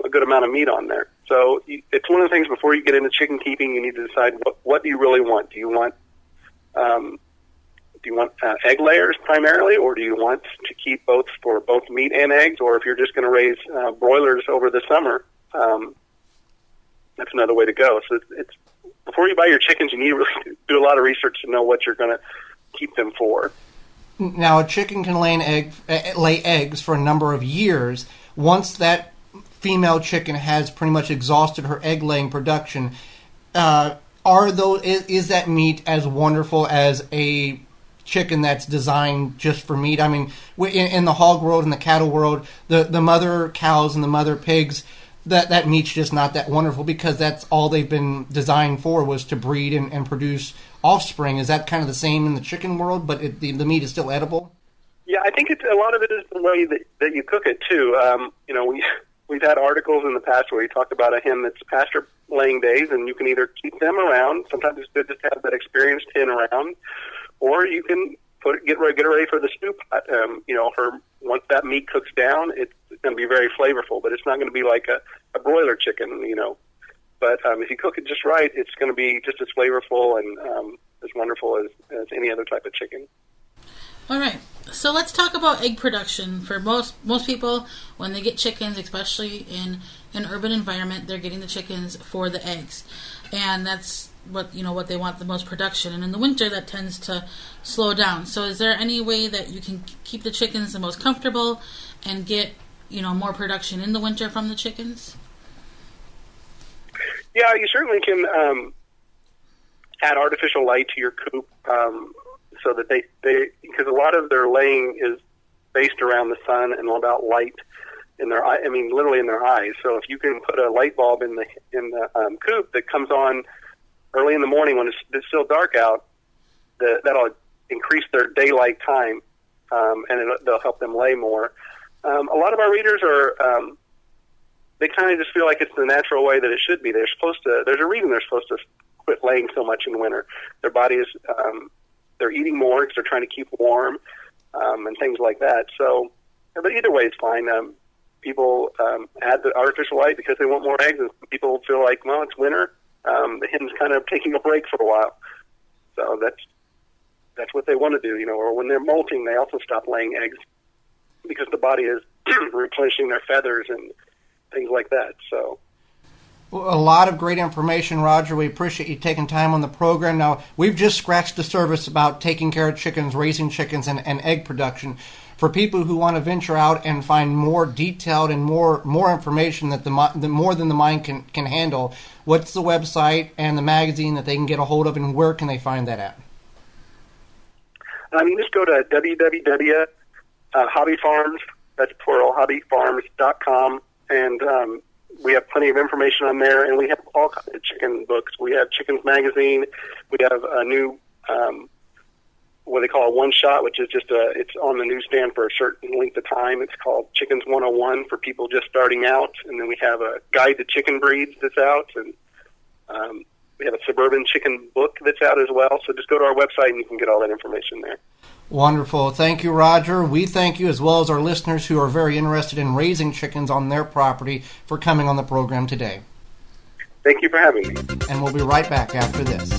a good amount of meat on there. So it's one of the things before you get into chicken keeping, you need to decide what do you really want. Do you want egg layers primarily, or do you want to keep both for both meat and eggs? Or if you're just going to raise broilers over the summer, that's another way to go. So it's before you buy your chickens, you need to really do a lot of research to know what you're going to keep them for. Now, a chicken can lay eggs for a number of years. Once that female chicken has pretty much exhausted her egg-laying production, is that meat as wonderful as a chicken that's designed just for meat? I mean, in the hog world and the cattle world, the mother cows and the mother pigs, that meat's just not that wonderful, because that's all they've been designed for, was to breed and produce offspring. Is that kind of the same in the chicken world, but the meat is still edible? Yeah, I think a lot of it is the way that you cook it too. We've had articles in the past where we talked about a hen that's pasture laying days, and you can either keep them around. Sometimes it's good just to have that experienced hen around, or you can get ready for the stew pot. Once that meat cooks down, it's going to be very flavorful, but it's not going to be like a broiler chicken, But if you cook it just right, it's going to be just as flavorful and as wonderful as any other type of chicken. All right, so let's talk about egg production. For most people, when they get chickens, especially in an urban environment, they're getting the chickens for the eggs, and that's what they want the most production. And in the winter, that tends to slow down. So, is there any way that you can keep the chickens the most comfortable and get more production in the winter from the chickens? Yeah, you certainly can add artificial light to your coop. So that they because a lot of their laying is based around the sun and about light in their eye. I mean, literally in their eyes. So if you can put a light bulb in the coop that comes on early in the morning when it's still dark out, that'll increase their daylight time, and they'll help them lay more. A lot of our readers are they kind of just feel like it's the natural way that it should be. There's a reason they're supposed to quit laying so much in winter. Their body is they're eating more because they're trying to keep warm, and things like that. So, but either way, it's fine. People add the artificial light because they want more eggs, and people feel like, well, it's winter. The hen's kind of taking a break for a while. So that's what they want to do, Or when they're molting, they also stop laying eggs because the body is replenishing their feathers and things like that. So. Well, a lot of great information, Roger. We appreciate you taking time on the program. Now, we've just scratched the surface about taking care of chickens, raising chickens, and egg production. For people who want to venture out and find more detailed and more information that the more than the mind can handle, what's the website and the magazine that they can get a hold of, and where can they find that at? Just go to www.hobbyfarms, that's plural, hobbyfarms.com, and we have plenty of information on there, and we have all kinds of chicken books. We have Chickens Magazine. We have a new, what they call a one-shot, which is just it's on the newsstand for a certain length of time. It's called Chickens 101 for people just starting out. And then we have a guide to chicken breeds that's out, and we have a suburban chicken book that's out as well. So just go to our website, and you can get all that information there. Wonderful. Thank you, Roger. We thank you, as well as our listeners who are very interested in raising chickens on their property, for coming on the program today. Thank you for having me. And we'll be right back after this.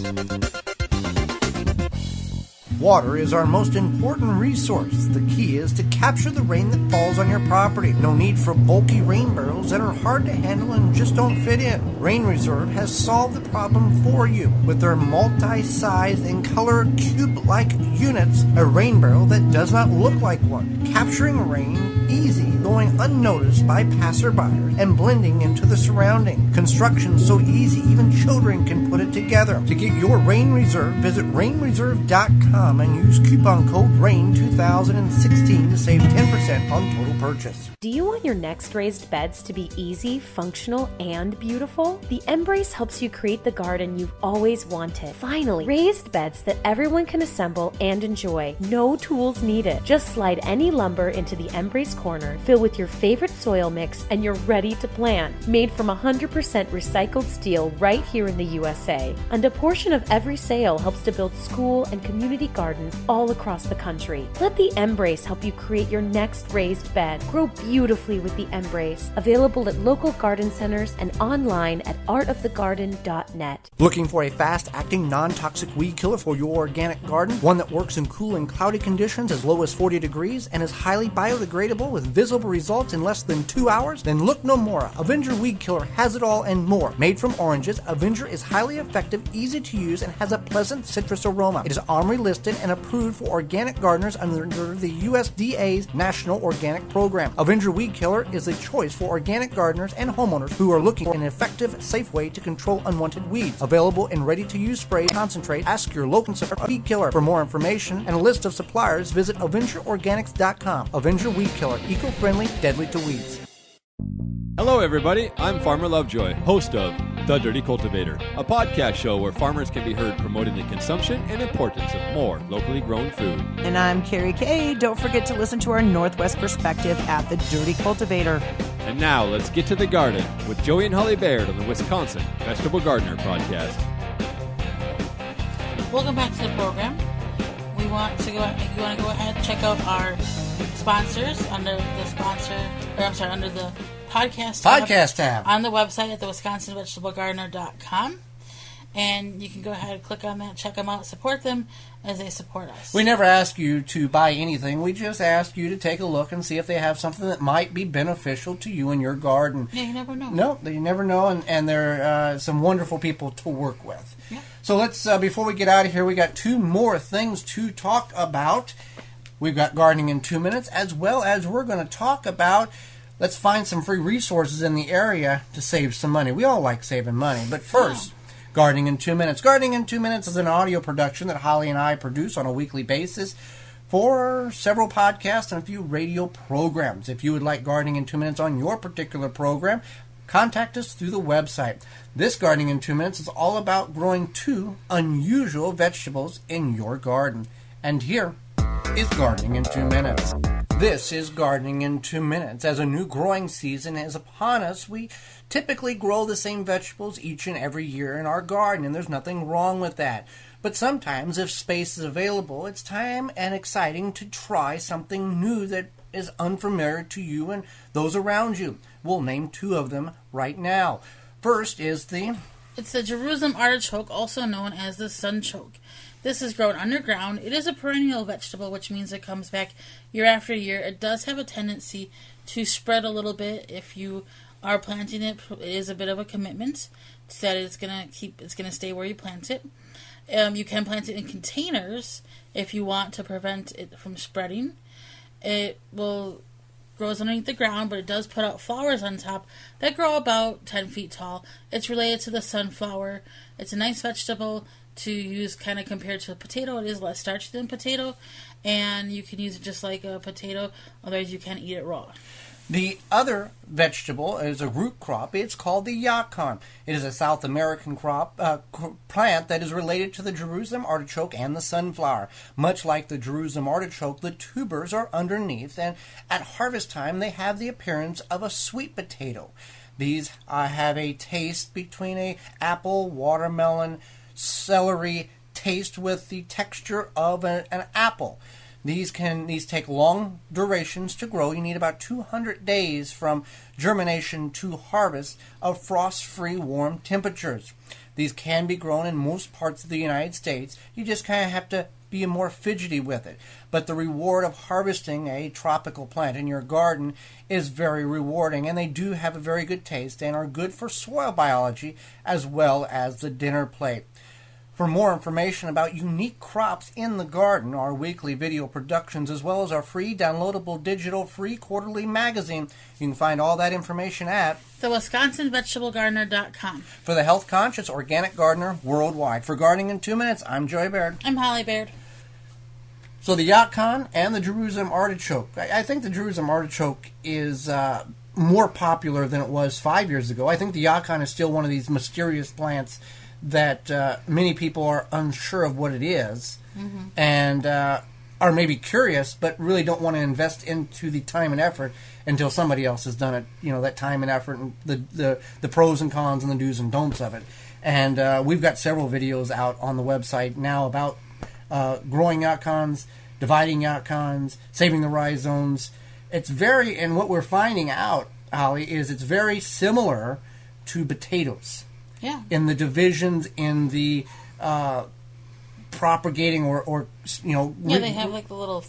Water is our most important resource. The key is to capture the rain that falls on your property. No need for bulky rain barrels that are hard to handle and just don't fit in. Rain Reserve has solved the problem for you with their multi-size and color cube-like units. A rain barrel that does not look like one. Capturing rain easy, going unnoticed by passerbyers and blending into the surrounding. Construction so easy even children can put it together. To get your Rain Reserve, visit rainreserve.com and use coupon code RAIN2016 to save 10% on total purchase. Do you want your next raised beds to be easy, functional, and beautiful? The Embrace helps you create the garden you've always wanted. Finally, raised beds that everyone can assemble and enjoy. No tools needed. Just slide any lumber into the Embrace corner, fill with your favorite soil mix, and you're ready to plant. Made from 100% recycled steel right here in the USA. And a portion of every sale helps to build school and community gardens all across the country. Let the Embrace help you create your next raised bed. Grow beautifully with the Embrace. Available at local garden centers and online at artofthegarden.net. Looking for a fast-acting, non-toxic weed killer for your organic garden? One that works in cool and cloudy conditions as low as 40 degrees and is highly biodegradable with visible results in less than 2 hours? Then look no more. Avenger Weed Killer has it all and more. Made from oranges, Avenger is highly effective, easy to use, and has a pleasant citrus aroma. It is OMRI listed and approved for organic gardeners under the USDA's National Organic Program. Avenger Weed Killer is a choice for organic gardeners and homeowners who are looking for an effective, safe way to control unwanted weeds. Available in ready-to-use spray concentrate. Ask your local Weed Killer. For more information and a list of suppliers, visit AvengerOrganics.com. Avenger Weed Killer, eco-friendly, deadly to weeds. Hello everybody, I'm Farmer Lovejoy, host of The Dirty Cultivator, a podcast show where farmers can be heard promoting the consumption and importance of more locally grown food. And I'm Carrie Kay. Don't forget to listen to our Northwest perspective at The Dirty Cultivator. And now let's get to the garden with Joey and Holly Baird on the Wisconsin Vegetable Gardener Podcast. Welcome back to the program. You want to go ahead and check out our sponsors under the podcast tab on the website at the WisconsinVegetableGardener.com. And you can go ahead and click on that, check them out, support them as they support us. We never ask you to buy anything. We just ask you to take a look and see if they have something that might be beneficial to you in your garden. Yeah, you never know. No, you never know, and they're some wonderful people to work with. Yeah. So let's, before we get out of here, we got two more things to talk about. We've got Gardening in 2 Minutes, as well as we're going to talk about, let's find some free resources in the area to save some money. We all like saving money, but first... Gardening in 2 Minutes. Gardening in 2 Minutes is an audio production that Holly and I produce on a weekly basis for several podcasts and a few radio programs. If you would like Gardening in 2 Minutes on your particular program, contact us through the website. This Gardening in 2 Minutes is all about growing 2 unusual vegetables in your garden. And here is Gardening in 2 Minutes. This is Gardening in 2 Minutes. As a new growing season is upon us, we typically grow the same vegetables each and every year in our garden, and there's nothing wrong with that. But sometimes, if space is available, it's time and exciting to try something new that is unfamiliar to you and those around you. We'll name 2 of them right now. First is It's the Jerusalem artichoke, also known as the sunchoke. This is grown underground. It is a perennial vegetable, which means it comes back year after year. It does have a tendency to spread a little bit if you are planting it. It is a bit of a commitment that it's gonna stay where you plant it. You can plant it in containers if you want to prevent it from spreading. It grows underneath the ground, but it does put out flowers on top that grow about 10 feet tall. It's related to the sunflower. It's a nice vegetable to use kind of compared to a potato. It is less starchy than potato, and you can use it just like a potato, otherwise you can't eat it raw. The other vegetable is a root crop. It's called the yacon. It is a South American plant that is related to the Jerusalem artichoke and the sunflower. Much like the Jerusalem artichoke, the tubers are underneath, and at harvest time they have the appearance of a sweet potato. These have a taste between an apple, watermelon, celery taste with the texture of an apple. These take long durations to grow. You need about 200 days from germination to harvest of frost-free warm temperatures. These can be grown in most parts of the United States. You just kind of have to be more fidgety with it. But the reward of harvesting a tropical plant in your garden is very rewarding, and they do have a very good taste and are good for soil biology as well as the dinner plate. For more information about unique crops in the garden, our weekly video productions, as well as our free downloadable digital free quarterly magazine, you can find all that information at the WisconsinVegetableGardener.com. For the health-conscious organic gardener worldwide. For Gardening in 2 Minutes, I'm Joy Baird. I'm Holly Baird. So the yacon and the Jerusalem artichoke. I think the Jerusalem artichoke is more popular than it was 5 years ago. I think the yacon is still one of these mysterious plants that many people are unsure of what it is, and are maybe curious, but really don't want to invest into the time and effort until somebody else has done it. You know, that time and effort and the pros and cons and the do's and don'ts of it. And we've got several videos out on the website now about growing yacons, dividing yacons, saving the rhizomes. And what we're finding out, Holly, is it's very similar to potatoes. Yeah. In the divisions, in the propagating or they have like the little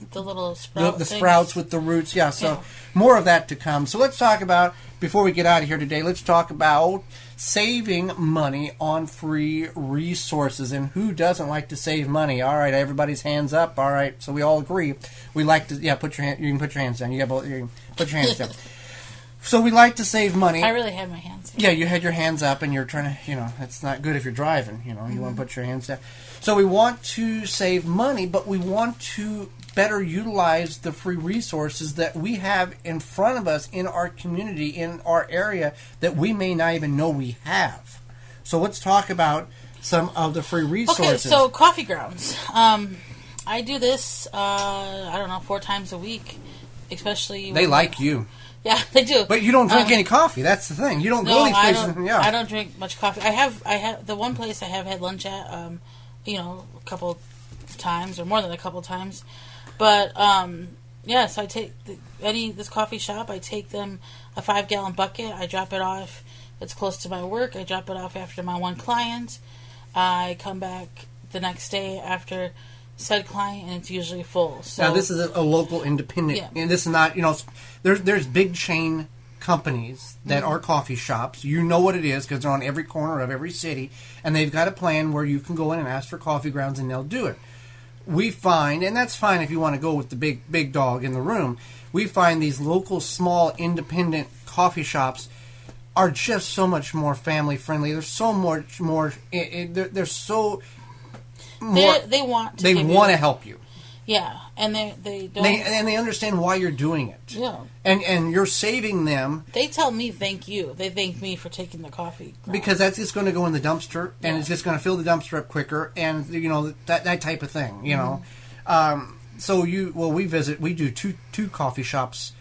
sprouts. The sprouts with the roots. Yeah. So more of that to come. So let's talk about, before we get out of here today, let's talk about saving money on free resources. And who doesn't like to save money? All right, everybody's hands up. All right, so we all agree. We like to. Yeah, you can put your hands down. You can put your hands down. So we like to save money. I really had my hands up. Yeah, you had your hands up and you're trying to, it's not good if you're driving, you want to put your hands down. So we want to save money, but we want to better utilize the free resources that we have in front of us in our community, in our area, that we may not even know we have. So let's talk about some of the free resources. Okay, so coffee grounds. I do this, 4 times a week, especially... They like you. Yeah, they do. But you don't drink any coffee. That's the thing. You don't go these places. I don't drink much coffee. I have the one place I have had lunch at, a couple times or more than a couple times. But so I take this coffee shop. I take them a 5-gallon bucket. I drop it off. It's close to my work. I drop it off after my one client. I come back the next day after said client, and it's usually full. So now this is a local independent, and this is not, there's big chain companies that are coffee shops. You know what it is because they're on every corner of every city, and they've got a plan where you can go in and ask for coffee grounds, and they'll do it. We find, and that's fine if you want to go with the big dog in the room. We find these local, small, independent coffee shops are just so much more family friendly. They're so much more. They're so. They want to help you. Yeah, and they don't. They understand why you're doing it. Yeah, and you're saving them. They tell me thank you. They thank me for taking the coffee because that's just going to go in the dumpster, and it's just going to fill the dumpster up quicker, and that type of thing. So we do two coffee shops.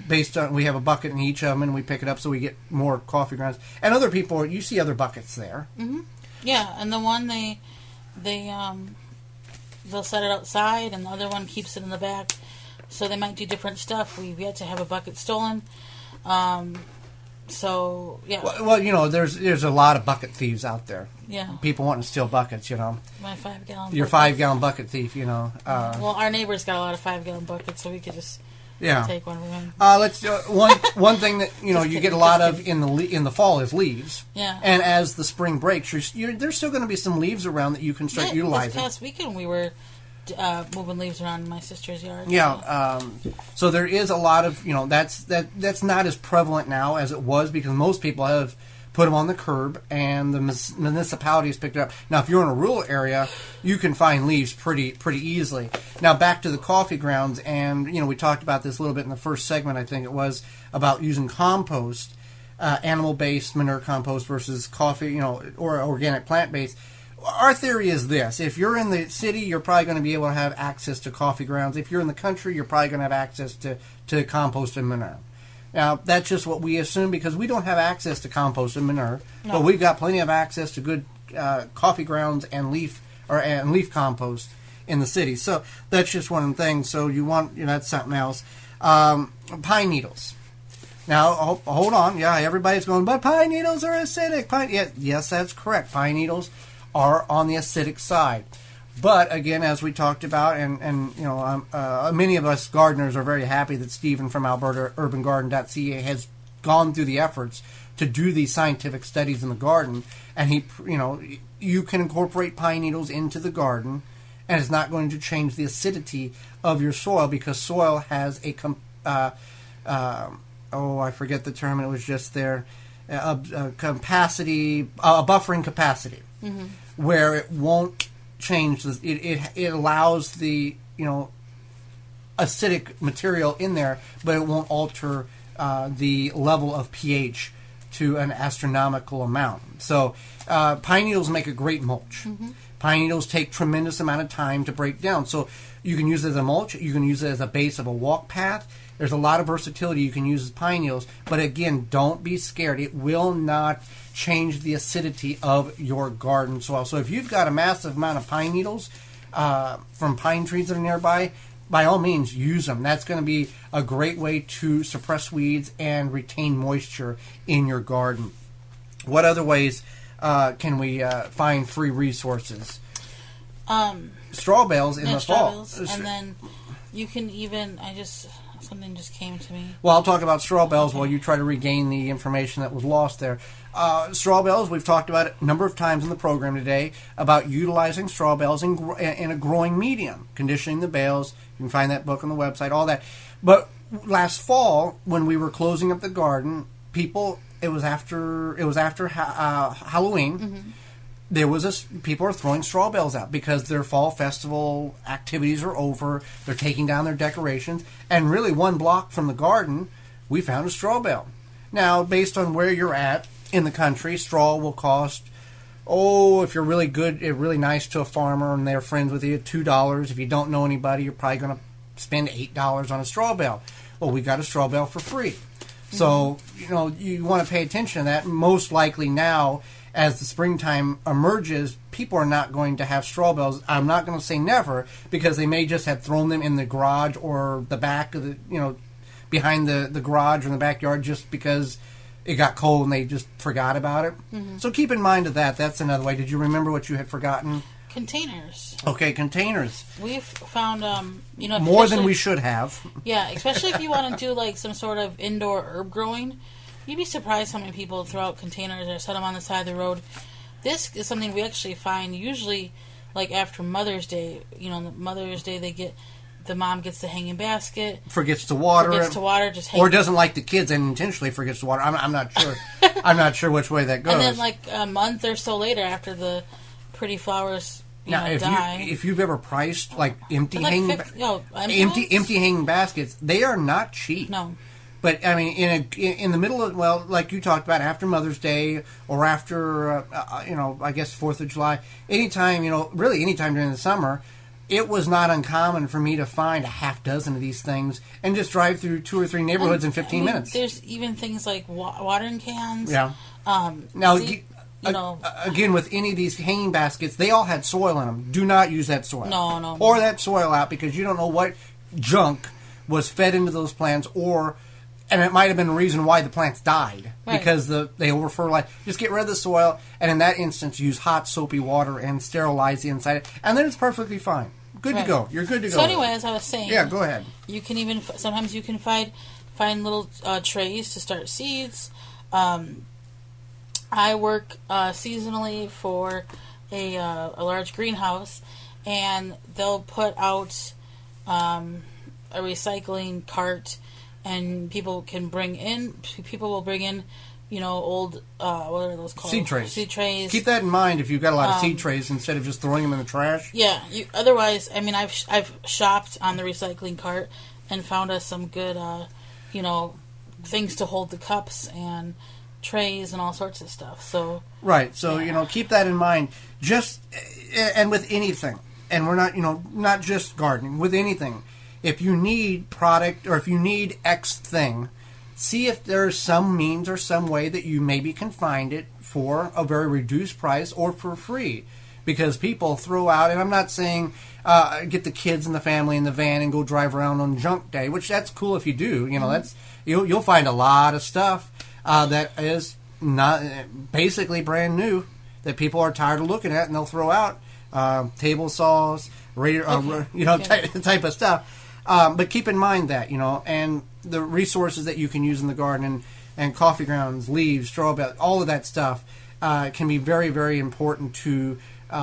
Based on, we have a bucket in each of them, and we pick it up so we get more coffee grounds. And other people, you see other buckets there. Mm-hmm. Yeah, and the one they'll set it outside, and the other one keeps it in the back. So they might do different stuff. We've yet to have a bucket stolen. So yeah. Well, there's a lot of bucket thieves out there. Yeah. People wanting to steal buckets. My 5-gallon. Your 5-gallon bucket thief. Well, our neighbor's got a lot of 5-gallon buckets, so we could just. Take one from him. Let's do one thing that you get a lot of in the fall is leaves. Yeah. And as the spring breaks, there's still going to be some leaves around that you can start utilizing. This past weekend we were moving leaves around in my sister's yard. Yeah. So there is a lot of that's not as prevalent now as it was because most people have put them on the curb, and the municipality has picked it up. Now, if you're in a rural area, you can find leaves pretty easily. Now, back to the coffee grounds, and we talked about this a little bit in the first segment. I think it was about using compost, animal-based manure compost versus coffee, or organic plant-based. Our theory is this: if you're in the city, you're probably going to be able to have access to coffee grounds. If you're in the country, you're probably going to have access to compost and manure. Now, that's just what we assume because we don't have access to compost and manure, but we've got plenty of access to good coffee grounds and leaf compost in the city. So that's just one of the things. So you want, that's something else. Pine needles. Now, hold on. Yeah, everybody's going, but pine needles are acidic. Yes, that's correct. Pine needles are on the acidic side. But again, as we talked about, and many of us gardeners are very happy that Stephen from AlbertaUrbanGarden.ca has gone through the efforts to do these scientific studies in the garden, and you can incorporate pine needles into the garden, and it's not going to change the acidity of your soil because soil has I forget the term, it was just there, capacity, buffering capacity, where it won't change. It allows the acidic material in there, but it won't alter the level of pH to an astronomical amount. So pine needles make a great mulch. Pine needles take tremendous amount of time to break down. So you can use it as a mulch. You can use it as a base of a walk path. There's a lot of versatility you can use with pine needles. But again, don't be scared. It will not change the acidity of your garden soil. So if you've got a massive amount of pine needles from pine trees that are nearby, by all means, use them. That's going to be a great way to suppress weeds and retain moisture in your garden. What other ways can we find free resources? Straw bales in the fall. And then you can even, something just came to me. Well, I'll talk about straw bales while you try to regain the information that was lost there. Straw bales, we've talked about it a number of times in the program today about utilizing straw bales in a growing medium, conditioning the bales. You can find that book on the website, all that. But last fall, when we were closing up the garden, people, it was after Halloween. People are throwing straw bales out because their fall festival activities are over. They're taking down their decorations, and really 1 block from the garden, we found a straw bale. Now, based on where you're at, in the country, straw will cost, if you're really good, really nice to a farmer and they're friends with you, $2. If you don't know anybody, you're probably going to spend $8 on a straw bale. Well, we got a straw bale for free. So, you want to pay attention to that. Most likely now, as the springtime emerges, people are not going to have straw bales. I'm not going to say never, because they may just have thrown them in the garage or the back of the, behind the garage or in the backyard just because it got cold and they just forgot about it. Mm-hmm. So keep in mind of that. That's another way. Did you remember what you had forgotten? Containers. Okay, containers. We've found, more than we should have. Yeah, especially if you want to do like some sort of indoor herb growing. You'd be surprised how many people throw out containers or set them on the side of the road. This is something we actually find usually like after Mother's Day. Mother's Day the mom gets the hanging basket. Forgets to water it. Or doesn't like the kids and intentionally forgets to water. I'm not sure. I'm not sure which way that goes. And then like a month or so later after the pretty flowers die. If you've ever priced like empty hanging baskets, they are not cheap. No. But I mean, in the middle of, like you talked about, after Mother's Day or after I guess 4th of July, anytime really anytime during the summer, it was not uncommon for me to find a half dozen of these things and just drive through 2 or 3 neighborhoods in 15 minutes. There's even things like watering cans. Yeah. Now. Again, with any of these hanging baskets, they all had soil in them. Do not use that soil. No. Pour that soil out, because you don't know what junk was fed into those plants, and it might have been the reason why the plants died, because they over-fertilized. Just get rid of the soil, and in that instance, use hot, soapy water and sterilize the inside, and then it's perfectly fine. Good to go. You're good to go. So anyway, as I was saying, yeah, go ahead. You can even sometimes you can find little trays to start seeds. I work seasonally for a large greenhouse, and they'll put out a recycling cart, and people will bring in old what are those called? Seed trays. Seed trays. Keep that in mind if you've got a lot of seed trays, instead of just throwing them in the trash. Yeah. Otherwise, I mean, I've shopped on the recycling cart and found us some good things to hold the cups and trays and all sorts of stuff. So keep that in mind. And with anything, and we're not just gardening, with anything, if you need product or if you need X thing, see if there's some means or some way that you maybe can find it for a very reduced price or for free. Because people throw out, and I'm not saying get the kids and the family in the van and go drive around on junk day, which that's cool if you do. That's you'll find a lot of stuff that is not basically brand new that people are tired of looking at, and they'll throw out table saws, type of stuff. But keep in mind that and the resources that you can use in the garden and coffee grounds, leaves, straw bale, all of that stuff can be very, very important to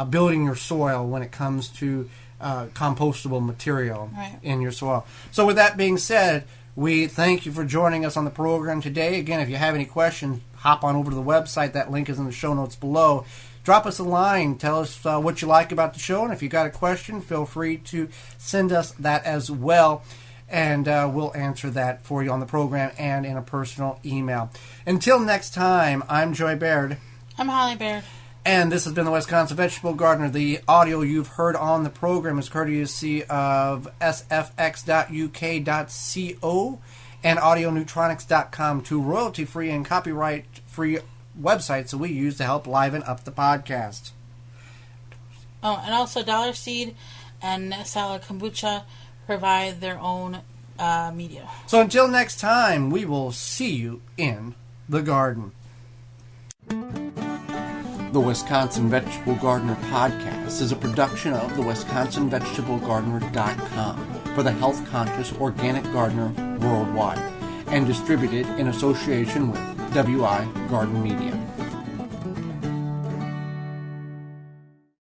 building your soil when it comes to compostable material in your soil. So with that being said, we thank you for joining us on the program today. Again, if you have any questions, hop on over to the website. That link is in the show notes below. Drop us a line. Tell us what you like about the show. And if you got a question, feel free to send us that as well. And we'll answer that for you on the program and in a personal email. Until next time, I'm Joy Baird. I'm Holly Baird. And this has been the Wisconsin Vegetable Gardener. The audio you've heard on the program is courtesy of sfx.uk.co and audioneutronics.com, two royalty-free and copyright-free websites that we use to help liven up the podcast. Oh, and also Dollar Seed and Nesala Kombucha provide their own media. So until next time, we will see you in the garden. The Wisconsin Vegetable Gardener podcast is a production of the WisconsinVegetableGardener.com for the health-conscious organic gardener worldwide and distributed in association with WI Garden Media.